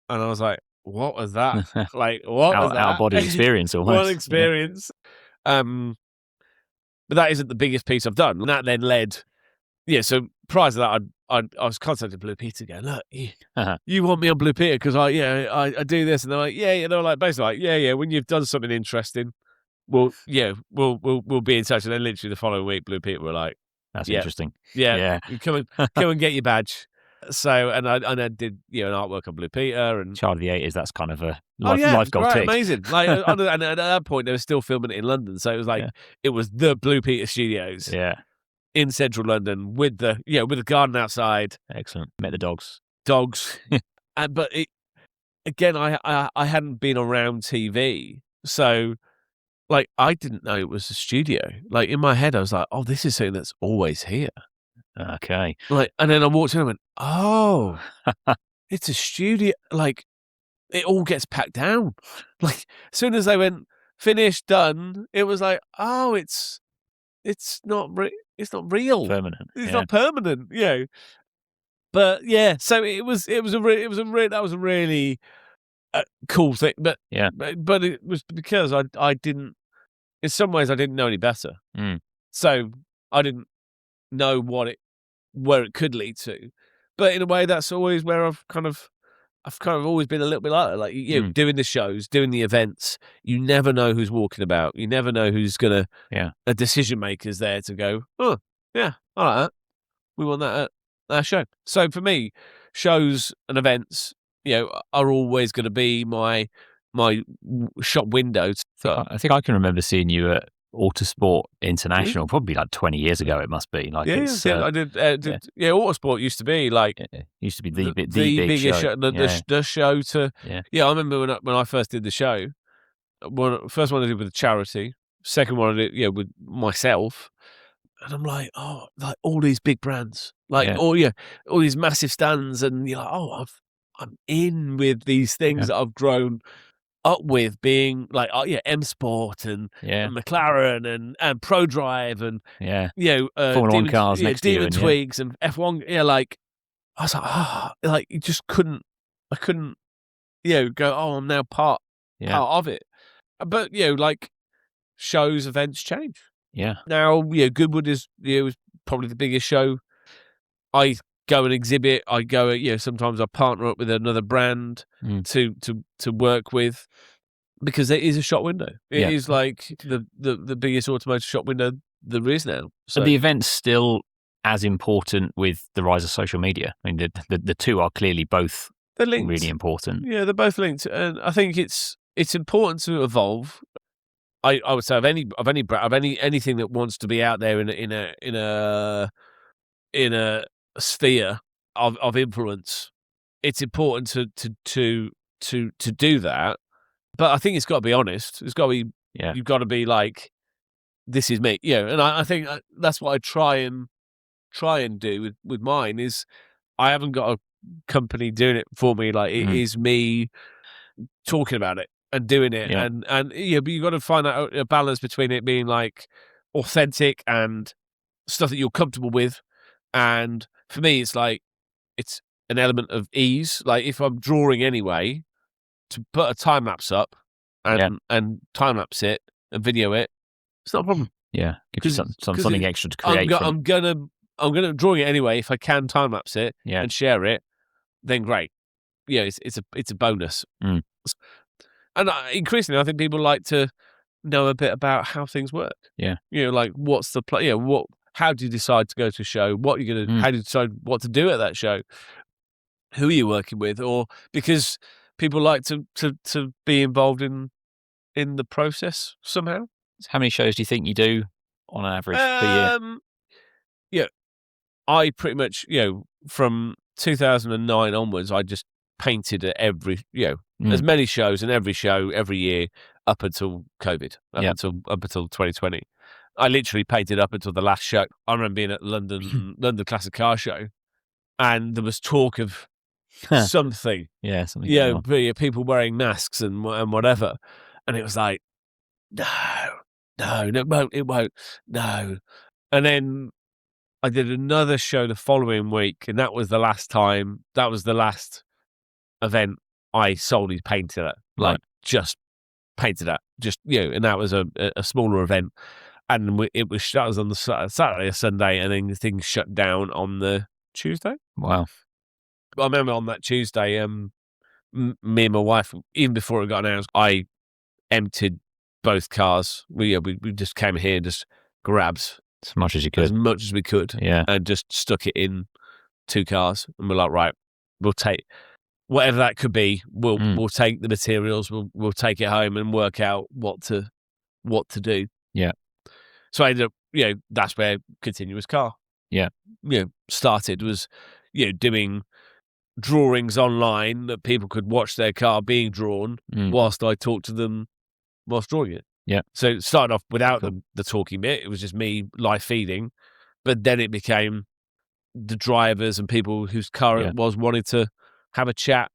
[SPEAKER 2] and I was like, what was that? Like, what was that?
[SPEAKER 1] Out body experience almost.
[SPEAKER 2] One experience. But that isn't the biggest piece I've done. And that then led, so prior to that, I was contacting Blue Peter going, look, you want me on Blue Peter because I do this. And they're like, yeah. They're like, basically like, when you've done something interesting, we'll be in touch. And then literally the following week, Blue Peter were like,
[SPEAKER 1] that's interesting.
[SPEAKER 2] Yeah. You come and get your badge. So and I did an artwork on Blue Peter and
[SPEAKER 1] Child of the 80s. That's kind of a life goal tick.
[SPEAKER 2] Amazing. Like and at that point they were still filming it in London, so it was like it was the Blue Peter Studios, in central London with the garden outside.
[SPEAKER 1] Excellent. Met the dogs.
[SPEAKER 2] But again, I hadn't been around TV, so like I didn't know it was a studio. Like in my head, I was like, oh, this is something that's always here.
[SPEAKER 1] Okay.
[SPEAKER 2] Like, and then I walked in and went, oh, it's a studio. Like, it all gets packed down. Like, as soon as they went, finished, done, it was like, oh, it's not real.
[SPEAKER 1] Permanent.
[SPEAKER 2] It's not permanent, But so that was a really cool thing. But but it was because I didn't. In some ways, I didn't know any better. So I didn't know where it could lead to, but in a way that's always where I've kind of always been a little bit like that. Like doing the shows, doing the events, you never know who's walking about, you never know who's gonna a decision maker's there to go, oh, Yeah, I like that. We want that at our show. So for me, shows and events, are always going to be my shop window.
[SPEAKER 1] I think I can remember seeing you at Autosport International, probably like 20 years ago. It must be like it's.
[SPEAKER 2] I did. Autosport used to be like
[SPEAKER 1] used to be
[SPEAKER 2] the
[SPEAKER 1] big
[SPEAKER 2] biggest
[SPEAKER 1] show.
[SPEAKER 2] The show to.
[SPEAKER 1] Yeah.
[SPEAKER 2] I remember when I first did the show. First one I did with a charity. Second one I did, with myself. And I'm like, like all these big brands, like all these massive stands, and you're like, I'm in with these things that I've grown up with, being like, M Sport and McLaren and Pro Drive and
[SPEAKER 1] Formula One cars next to you,
[SPEAKER 2] Demon Twigs and F1. Yeah, like I was like, you just couldn't. I couldn't, go. I'm now part of it. But like shows, events change.
[SPEAKER 1] Yeah.
[SPEAKER 2] Now, Goodwood is probably the biggest show. I go and exhibit. I go, sometimes I partner up with another brand to work with, because it is a shop window. It is like the biggest automotive shop window there is now. So
[SPEAKER 1] are the events still as important with the rise of social media? I mean, the two are clearly both really important.
[SPEAKER 2] Yeah, they're both linked, and I think it's important to evolve. I would say of anything that wants to be out there in a sphere of influence, it's important to do that. But I think it's got to be honest. It's got to be. You've got to be like, this is me. And I think that's what I try and do with mine. Is I haven't got a company doing it for me. Like it is me talking about it and doing it, and but you've got to find out a balance between it being like authentic and stuff that you're comfortable with. And for me, it's like it's an element of ease. Like if I'm drawing anyway, to put a time lapse up and time lapse it and video it, it's not a problem.
[SPEAKER 1] Yeah, gives you something extra to create.
[SPEAKER 2] I'm gonna drawing it anyway. If I can time lapse it and share it, then great. It's a bonus. And increasingly, I think people like to know a bit about how things work.
[SPEAKER 1] Yeah.
[SPEAKER 2] Like what's the play? How do you decide to go to a show? What are you gonna? How do you decide what to do at that show? Who are you working with? Or because people like to be involved in the process somehow.
[SPEAKER 1] How many shows do you think you do on average per
[SPEAKER 2] year? I pretty much from 2009 onwards, I just painted at every as many shows and every show every year up until COVID, up until 2020. I literally painted up until the last show. I remember being at London Classic Car Show, and there was talk of something. People wearing masks and whatever, and it was like, no, it won't. And then I did another show the following week, and that was the last time. That was the last event I solely painted at, just painted at, and that was a smaller event. And that was on the Saturday or Sunday, and then things shut down on the Tuesday.
[SPEAKER 1] Wow.
[SPEAKER 2] I remember on that Tuesday, me and my wife, even before it got announced, I emptied both cars. We just came here and just grabbed
[SPEAKER 1] as much as
[SPEAKER 2] we could, and just stuck it in 2 cars, and we're like, right, we'll take whatever that could be. We'll take the materials, we'll take it home and work out what to do.
[SPEAKER 1] Yeah.
[SPEAKER 2] So I ended up, that's where Continuous Car, started, was, doing drawings online that people could watch their car being drawn whilst I talked to them whilst drawing it.
[SPEAKER 1] Yeah.
[SPEAKER 2] So it started off without the talking bit. It was just me live feeding, but then it became the drivers and people whose car it was wanted to have a chat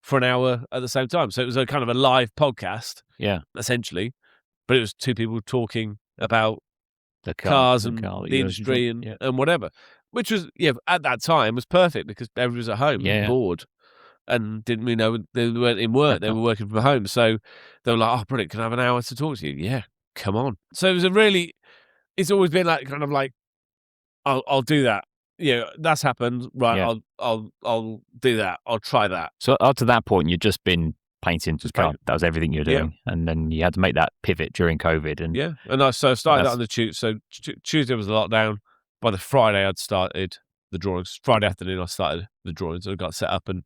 [SPEAKER 2] for an hour at the same time. So it was a kind of a live podcast, essentially, but it was 2 people talking about
[SPEAKER 1] the
[SPEAKER 2] cars and the industry and whatever, which was at that time was perfect because everybody was at home bored and didn't really know they weren't in work. They were working from home, so they were like, "Oh, brilliant! Can I have an hour to talk to you?" Yeah, come on. So it was it's always been like kind of like, I'll do that. That's happened. Right, I'll do that. I'll try that.
[SPEAKER 1] So up to that point, you'd just been painting. That was everything you were doing, and then you had to make that pivot during COVID. And
[SPEAKER 2] and I started that on the Tuesday. So Tuesday was the lockdown. by the Friday I'd started the drawings. Friday afternoon I started the drawings. I got set up, and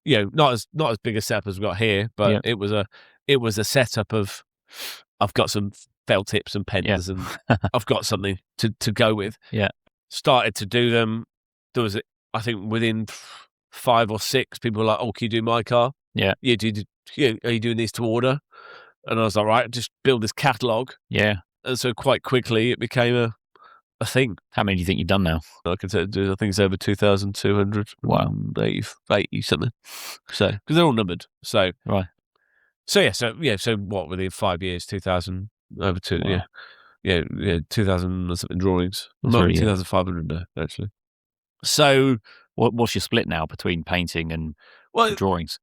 [SPEAKER 2] not as big a setup as we got here, but it was a setup of I've got some felt tips and pens, and I've got something to go with.
[SPEAKER 1] Yeah.
[SPEAKER 2] Started to do them. There was, I think, within 5 or 6 people were like, "Oh, can you do my car?"
[SPEAKER 1] Yeah.
[SPEAKER 2] Yeah. Are you doing these to order? And I was like, right, just build this catalogue.
[SPEAKER 1] Yeah.
[SPEAKER 2] And so quite quickly it became a thing.
[SPEAKER 1] How many do you think you've done now?
[SPEAKER 2] I can do. I think it's over 2,200.
[SPEAKER 1] Wow.
[SPEAKER 2] 80 something. So because they're all numbered. So
[SPEAKER 1] right.
[SPEAKER 2] So So what, within 5 years, 2,000 over two.
[SPEAKER 1] Wow.
[SPEAKER 2] Yeah. 2,000 or something drawings.
[SPEAKER 1] That's
[SPEAKER 2] Not
[SPEAKER 1] really
[SPEAKER 2] 2,500 actually. So
[SPEAKER 1] what's your split now between painting and the drawings?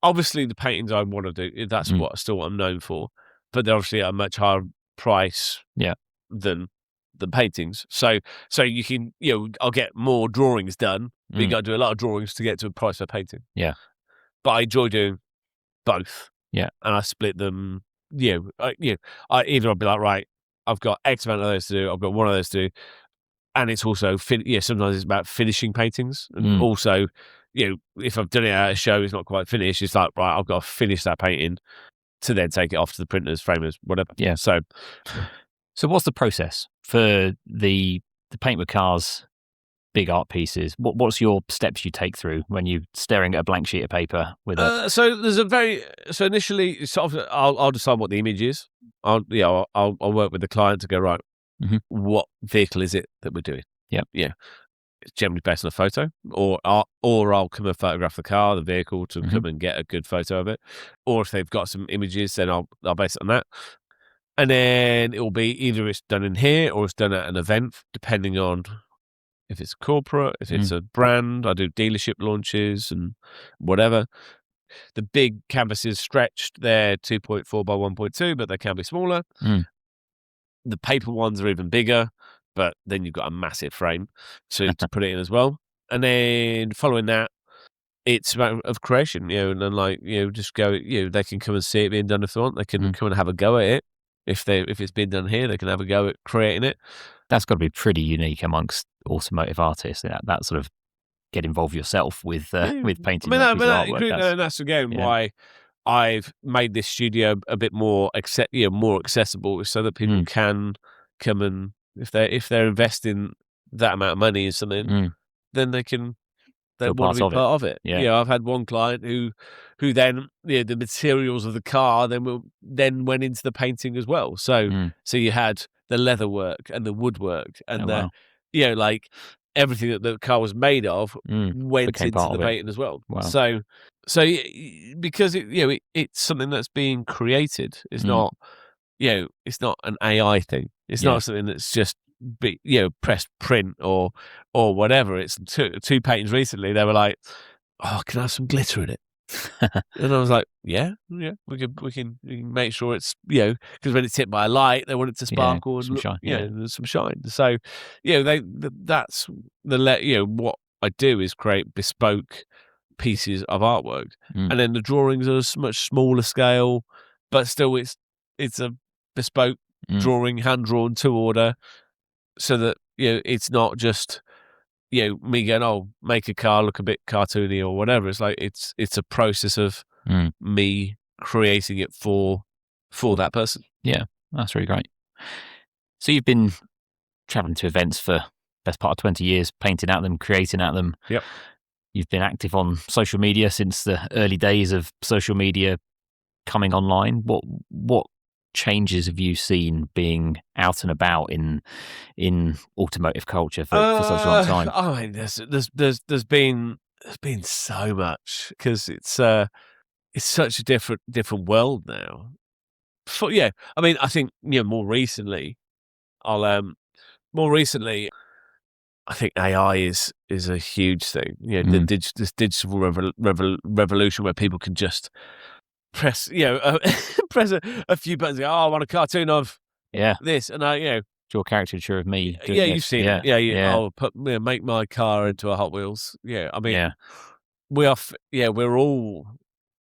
[SPEAKER 2] Obviously the paintings I want to do, that's what I'm known for, but they're obviously at a much higher price than the paintings. So you can, I'll get more drawings done, but you got to do a lot of drawings to get to a price for painting.
[SPEAKER 1] Yeah.
[SPEAKER 2] But I enjoy doing both.
[SPEAKER 1] Yeah.
[SPEAKER 2] And I split them, either I'll be like, right, I've got X amount of those to do, I've got one of those to do. And it's also, sometimes it's about finishing paintings. And also, if I've done it at a show, it's not quite finished. It's like, right, I've got to finish that painting to then take it off to the printers, framers, whatever.
[SPEAKER 1] Yeah. So what's the process for the paint with cars, big art pieces? What's your steps you take through when you're staring at a blank sheet of paper with a?
[SPEAKER 2] So initially, sort of, I'll decide what the image is. I'll work with the client to go, right, what vehicle is it that we're doing?
[SPEAKER 1] Yeah.
[SPEAKER 2] Yeah. It's generally based on a photo, or I'll come and photograph the car, the vehicle, to come and get a good photo of it. Or if they've got some images, then I'll base it on that. And then it will be either it's done in here or it's done at an event, depending on if it's corporate, if it's a brand. I do dealership launches and whatever. The big canvases stretched, they're 2.4 by 1.2, but they can be smaller. The paper ones are even bigger, but then you've got a massive frame to put it in as well. And then following that, it's about of creation, and then just go, they can come and see it being done if they want. They can come and have a go at it. If it's been done here, they can have a go at creating it.
[SPEAKER 1] That's got to be pretty unique amongst automotive artists. That sort of get involved yourself with painting.
[SPEAKER 2] That's again why I've made this studio a bit more more accessible, so that people can come and if they're investing that amount of money in something, then they want to be part of it.
[SPEAKER 1] Yeah.
[SPEAKER 2] I've had one client who then the materials of the car then went into the painting as well. So you had the leather work and the woodwork and everything that the car was made of went into the painting as well.
[SPEAKER 1] Wow.
[SPEAKER 2] So because it's something that's being created. It's not it's not an AI thing. It's not something that's just press print or whatever. It's two paintings recently. They were like, "Oh, can I have some glitter in it?" And I was like, "Yeah, we can make sure it's because when it's hit by a light, they want it to sparkle and
[SPEAKER 1] some shine.
[SPEAKER 2] There's some shine." So that's what I do is create bespoke pieces of artwork, and then the drawings are a much smaller scale, but still it's a bespoke drawing, hand drawn to order, so that it's not just me going, "Oh, make a car look a bit cartoony" or whatever. It's like it's a process of me creating it for that person.
[SPEAKER 1] Yeah, that's really great. So you've been traveling to events for best part of 20 years, painting at them, creating at them.
[SPEAKER 2] Yep.
[SPEAKER 1] You've been active on social media since the early days of social media coming online. What changes have you seen being out and about in automotive culture for such a long time?
[SPEAKER 2] I mean, there's been so much, because it's such a different world now. I mean, I think more recently, I think AI is a huge thing. This digital revolution where people can just press press a few buttons and go, "Oh, I want a cartoon of this," and
[SPEAKER 1] draw a caricature of me.
[SPEAKER 2] You've seen it. I'll make my car into a Hot Wheels. I mean, we are. We're all,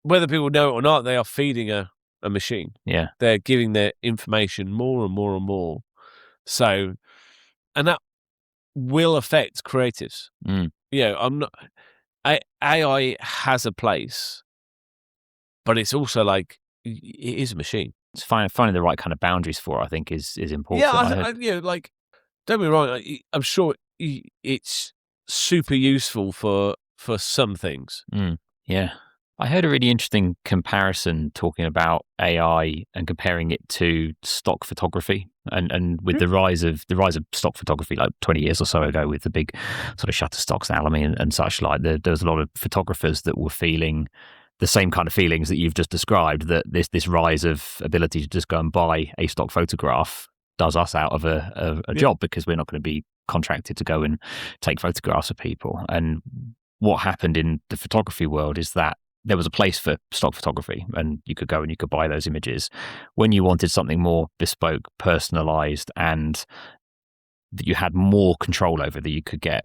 [SPEAKER 2] whether people know it or not, they are feeding a machine.
[SPEAKER 1] Yeah,
[SPEAKER 2] they're giving their information more and more and more. So that will affect creatives. I'm not. AI has a place, but it's also like it is a machine.
[SPEAKER 1] It's finding the right kind of boundaries for it, I think, is important.
[SPEAKER 2] Yeah, like don't be wrong. I'm sure it's super useful for some things.
[SPEAKER 1] Yeah. I heard a really interesting comparison talking about AI and comparing it to stock photography, and with the rise of stock photography, like 20 years or so ago, with the big sort of Shutterstocks and Alamy and such like. There was a lot of photographers that were feeling the same kind of feelings that you've just described. That this rise of ability to just go and buy a stock photograph does us out of a job, because we're not going to be contracted to go and take photographs of people. And what happened in the photography world is that there was a place for stock photography, and you could go and you could buy those images. When you wanted something more bespoke, personalized, and that you had more control over, that you could get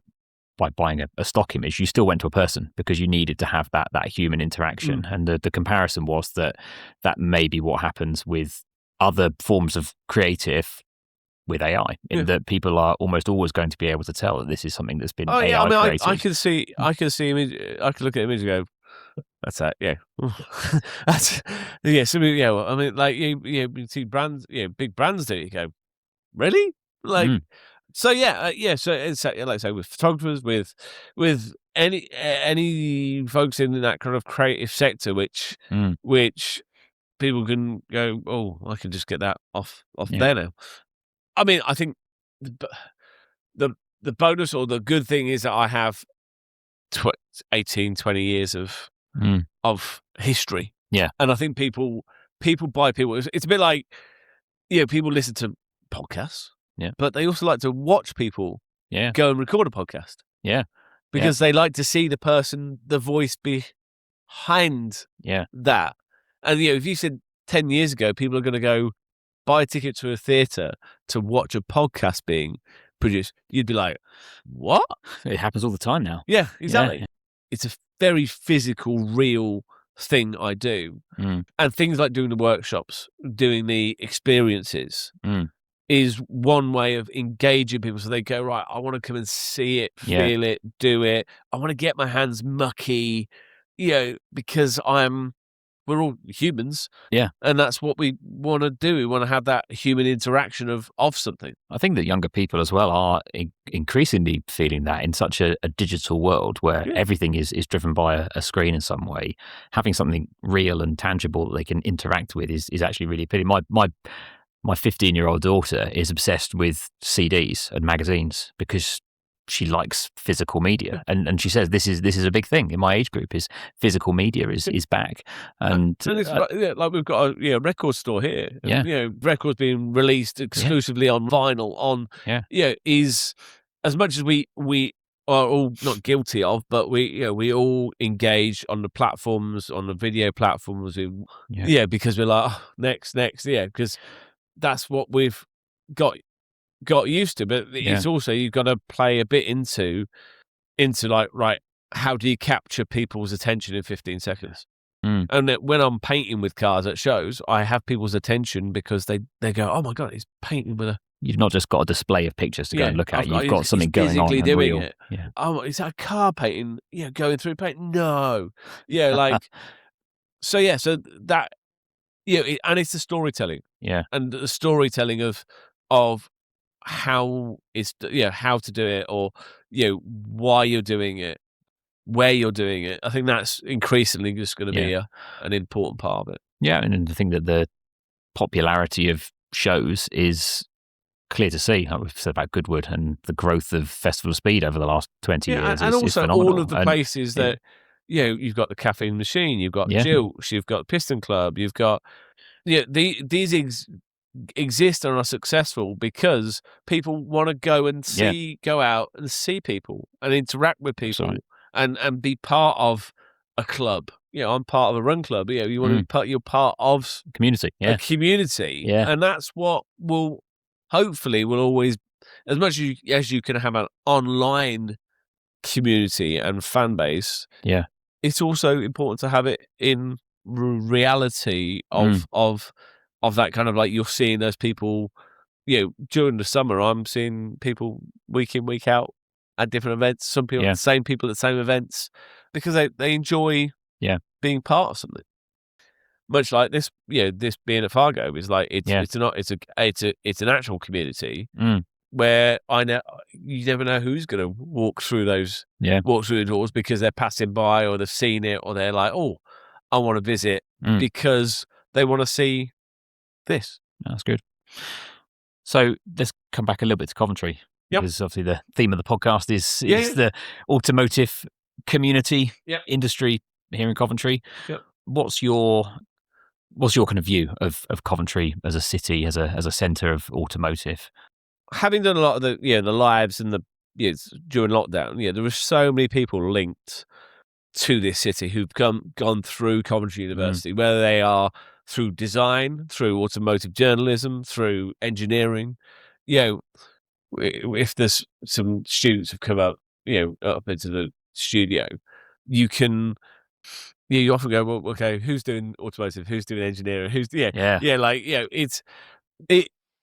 [SPEAKER 1] by buying a stock image, you still went to a person, because you needed to have that human interaction. And the comparison was that may be what happens with other forms of creative with AI, in that people are almost always going to be able to tell that this is something that's been AI created.
[SPEAKER 2] I can see image. I can look at image and go, that's that. Yeah, that's Something. Yeah, well, I mean, like you see brands, big brands do it. You go, really? Like, so So it's like I say, with photographers, with any folks in that kind of creative sector, which people can go, oh, I can just get that off there now. I mean, I think the bonus or the good thing is that I have 18, 20 years of history.
[SPEAKER 1] Yeah.
[SPEAKER 2] And I think people buy people. It's a bit like, people listen to podcasts.
[SPEAKER 1] Yeah.
[SPEAKER 2] But they also like to watch people go and record a podcast.
[SPEAKER 1] Yeah.
[SPEAKER 2] Because they like to see the voice behind that. And, if you said 10 years ago, people are going to go buy a ticket to a theatre to watch a podcast being produced, you'd be like, what?
[SPEAKER 1] It happens all the time now.
[SPEAKER 2] Yeah, exactly. Yeah. It's a very physical, real thing I do. And things like doing the workshops, doing the experiences is one way of engaging people. So they go, right, I want to come and see it, feel it, do it. I want to get my hands mucky, because we're all humans.
[SPEAKER 1] Yeah.
[SPEAKER 2] And that's what we want to do. We want to have that human interaction of something.
[SPEAKER 1] I think that younger people as well are increasingly feeling that in such a digital world where everything is driven by a screen in some way. Having something real and tangible that they can interact with is actually really appealing. My 15-year-old daughter is obsessed with CDs and magazines because she likes physical media, and she says this is a big thing in my age group. Is physical media is back, and
[SPEAKER 2] it's like we've got a record store here. Records being released exclusively on vinyl. Is as much as we are all not guilty of, but we all engage on the platforms, on the video platforms. Because we're like, next, because that's what we've got used to. But it's also, you've got to play a bit into like, right, how do you capture people's attention in 15 seconds? And that when I'm painting with cars at shows, I have people's attention because they go, oh my God, he's painting with a...
[SPEAKER 1] You've not just got a display of pictures to go and look at. You've got something going on and
[SPEAKER 2] doing
[SPEAKER 1] real.
[SPEAKER 2] It. Yeah. Oh, is that a car painting? Going through paint? No. Like... so that... and it's the storytelling.
[SPEAKER 1] Yeah.
[SPEAKER 2] And the storytelling of how it's, how to do it, or, why you're doing it, where you're doing it. I think that's increasingly just going to be an important part of it.
[SPEAKER 1] Yeah. And I think that the popularity of shows is clear to see. Like we've said about Goodwood, and the growth of Festival of Speed over the last 20 years
[SPEAKER 2] and
[SPEAKER 1] is
[SPEAKER 2] also
[SPEAKER 1] phenomenal.
[SPEAKER 2] all of the places that, you've got the Caffeine Machine, you've got Jilts, you've got Piston Club, you've got... these exist and are successful because people want to go and go out and see people and interact with people, and be part of a club. I'm part of a run club. You want to be you're part of
[SPEAKER 1] community,
[SPEAKER 2] a community, and that's what will always, as much as you can have an online community and fan base.
[SPEAKER 1] Yeah,
[SPEAKER 2] it's also important to have it in reality of that kind of, like, you're seeing those people during the summer, I'm seeing people week in, week out at different events. Some people, the same people at the same events, because they enjoy being part of something. Much like this, this being at Fargo is like it's an actual community where you never know who's going to walk through the doors because they're passing by or they've seen it or they're like, oh, I want to visit because they want to see this.
[SPEAKER 1] That's good. So let's come back a little bit to Coventry, because obviously the theme of the podcast is the automotive community industry here in Coventry.
[SPEAKER 2] Yep.
[SPEAKER 1] What's your kind of view of Coventry as a city, as a centre of automotive?
[SPEAKER 2] Having done a lot of the lives and during lockdown, there were so many people linked to this city who've gone through Coventry University, whether they are through design, through automotive journalism, through engineering. If there's some students who've come up into the studio, you can. You often go, well, okay, who's doing automotive? Who's doing engineering?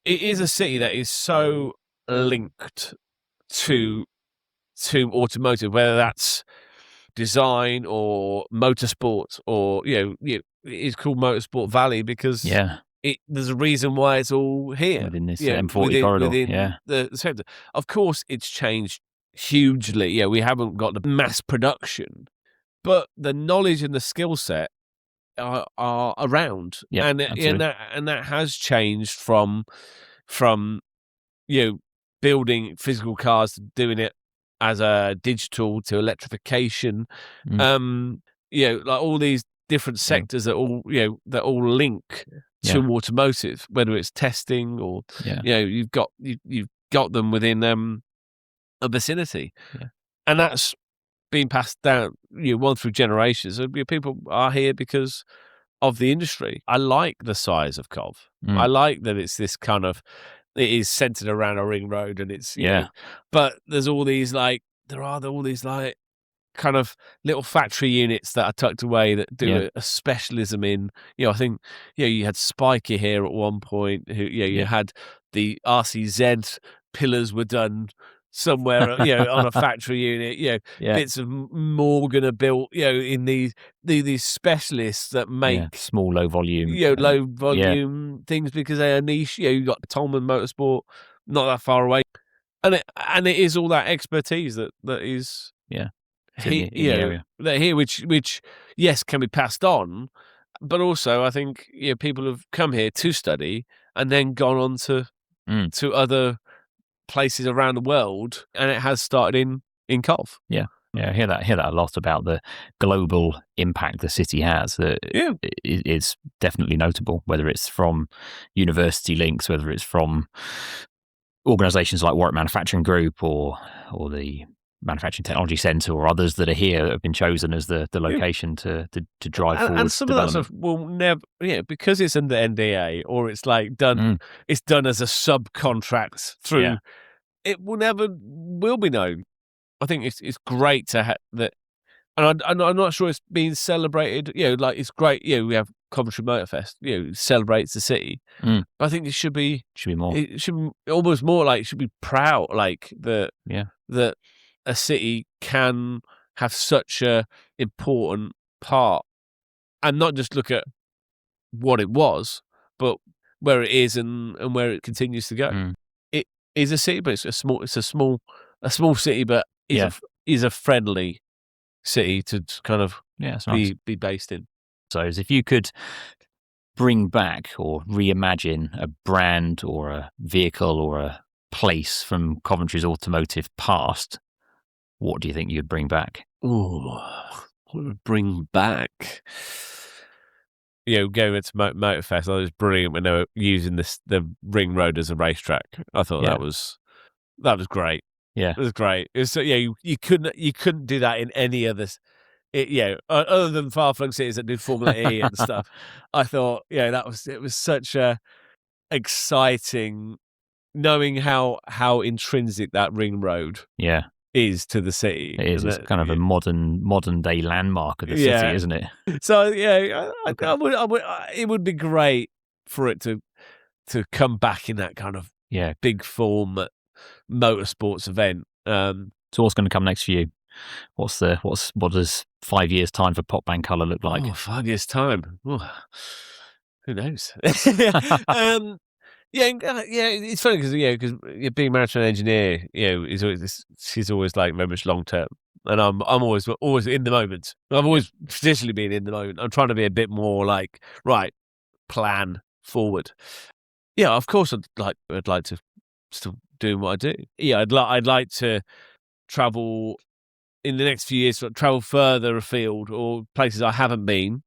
[SPEAKER 2] It is a city that is so linked to automotive, whether that's design or motorsport, or it's called Motorsport Valley because there's a reason why it's all here
[SPEAKER 1] within this M40 corridor.
[SPEAKER 2] Within the sector. Of course, it's changed hugely. We haven't got the mass production, but the knowledge and the skill set are around, and that has changed from building physical cars to doing it as a digital to electrification. Like all these different sectors that all link to automotive, whether it's testing or you've got them within a vicinity, and that's being passed down one through generations. So people are here because of the industry. I like the size of Cov. I like that it's this kind of, it is centered around a ring road, and it's but there's all these kind of little factory units that are tucked away that do a specialism in, I think, you had Spiker here at one point, who, you had the RCZ pillars were done somewhere, on a factory unit, bits of Morgan are built, in these specialists that make
[SPEAKER 1] small, low volume,
[SPEAKER 2] low volume things because they are niche. You've got Tolman Motorsport not that far away, and it is all that expertise that is
[SPEAKER 1] in the area.
[SPEAKER 2] That here, which yes can be passed on, but also I think people have come here to study and then gone on to other places around the world, and it has started in Cov.
[SPEAKER 1] I hear that a lot about the global impact the city has. It's definitely notable, whether it's from university links, whether it's from organisations like Warwick Manufacturing Group or the Manufacturing Technology Centre or others that are here that have been chosen as the location to drive forward.
[SPEAKER 2] And some of that stuff will never, because it's under NDA or it's like done, it's done as a subcontract through. It will be known. I think it's great to have that, and I'm not sure it's being celebrated. It's great. We have Coventry Motorfest. Celebrates the city. But I think it should be
[SPEAKER 1] more.
[SPEAKER 2] It should be almost more like it should be proud, like that a city can have such a important part, and not just look at what it was, but where it is and where it continues to go. It is a city, but it's a small city, but is a friendly city to kind of be based in.
[SPEAKER 1] So if you could bring back or reimagine a brand or a vehicle or a place from Coventry's automotive past, what do you think you'd bring back?
[SPEAKER 2] What would bring back? Going into Motorfest, I was brilliant when they were using the ring road as a racetrack. I thought that was great.
[SPEAKER 1] Yeah,
[SPEAKER 2] it was great. It was you couldn't do that in any other. Other than far-flung cities that do Formula E and stuff. I thought, it was such a exciting, knowing how intrinsic that ring road is to the city.
[SPEAKER 1] It is. It's kind of a modern day landmark of the city, isn't it?
[SPEAKER 2] So I would. It would be great for it to come back in that kind of big form motorsports event.
[SPEAKER 1] So what's going to come next for you? What does 5 years time for PopBangColour look like?
[SPEAKER 2] 5 years time. Ooh, who knows? It's funny because being a marathon engineer, she's always like very much long term, and I'm always in the moment. I've always traditionally been in the moment. I'm trying to be a bit more like plan forward. Yeah, of course I'd like to still doing what I do. Yeah, I'd like to travel in the next few years, travel further afield or places I haven't been.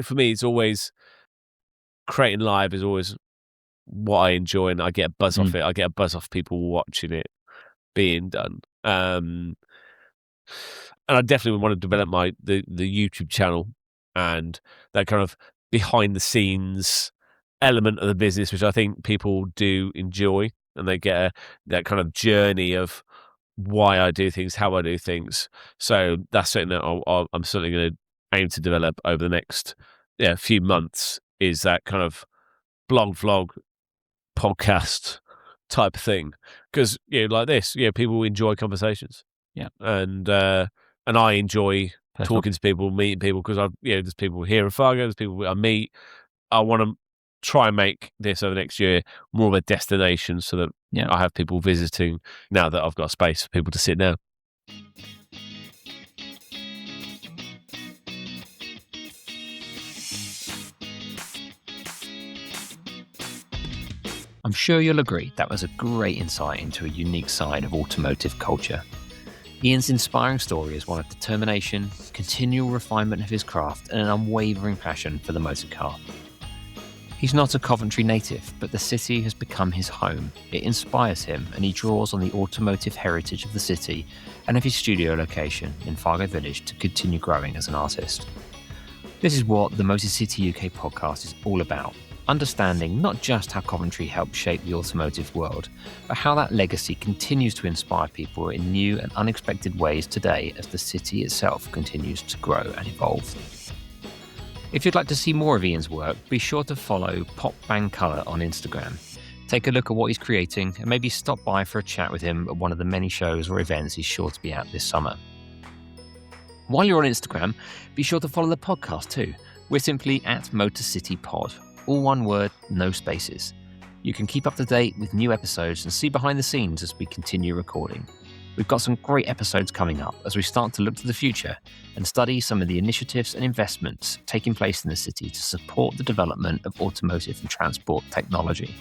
[SPEAKER 2] For me, it's always creating live is always what I enjoy, and I get a buzz off it. I get a buzz off people watching it being done. And I definitely want to develop the YouTube channel and that kind of behind the scenes element of the business, which I think people do enjoy, and they get that kind of journey of why I do things, how I do things. So that's something that I'm certainly going to aim to develop over the next few months, is that kind of blog, vlog, podcast type thing. Because like this, people enjoy conversations.
[SPEAKER 1] Yeah,
[SPEAKER 2] and I enjoy talking to people, meeting people, because there's people here in Fargo, there's people I meet. I want to try and make this over the next year more of a destination, so that I have people visiting now that I've got space for people to sit down.
[SPEAKER 1] I'm sure you'll agree that was a great insight into a unique side of automotive culture. Ian's inspiring story is one of determination, continual refinement of his craft, and an unwavering passion for the motor car. He's not a Coventry native, but the city has become his home. It inspires him, and he draws on the automotive heritage of the city and of his studio location in Fargo Village to continue growing as an artist. This is what the Motor City UK podcast is all about. Understanding not just how Coventry helped shape the automotive world, but how that legacy continues to inspire people in new and unexpected ways today as the city itself continues to grow and evolve. If you'd like to see more of Ian's work, be sure to follow PopBangColour on Instagram. Take a look at what he's creating and maybe stop by for a chat with him at one of the many shows or events he's sure to be at this summer. While you're on Instagram, be sure to follow the podcast too. We're simply at Motor City Pod. All one word, no spaces. You can keep up to date with new episodes and see behind the scenes as we continue recording. We've got some great episodes coming up as we start to look to the future and study some of the initiatives and investments taking place in the city to support the development of automotive and transport technology.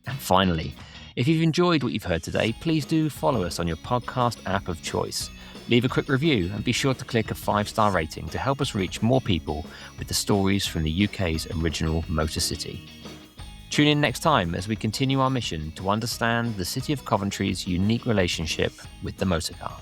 [SPEAKER 1] And finally, if you've enjoyed what you've heard today, please do follow us on your podcast app of choice. Leave a quick review and be sure to click a 5-star rating to help us reach more people with the stories from the UK's original Motor City. Tune in next time as we continue our mission to understand the city of Coventry's unique relationship with the motor car.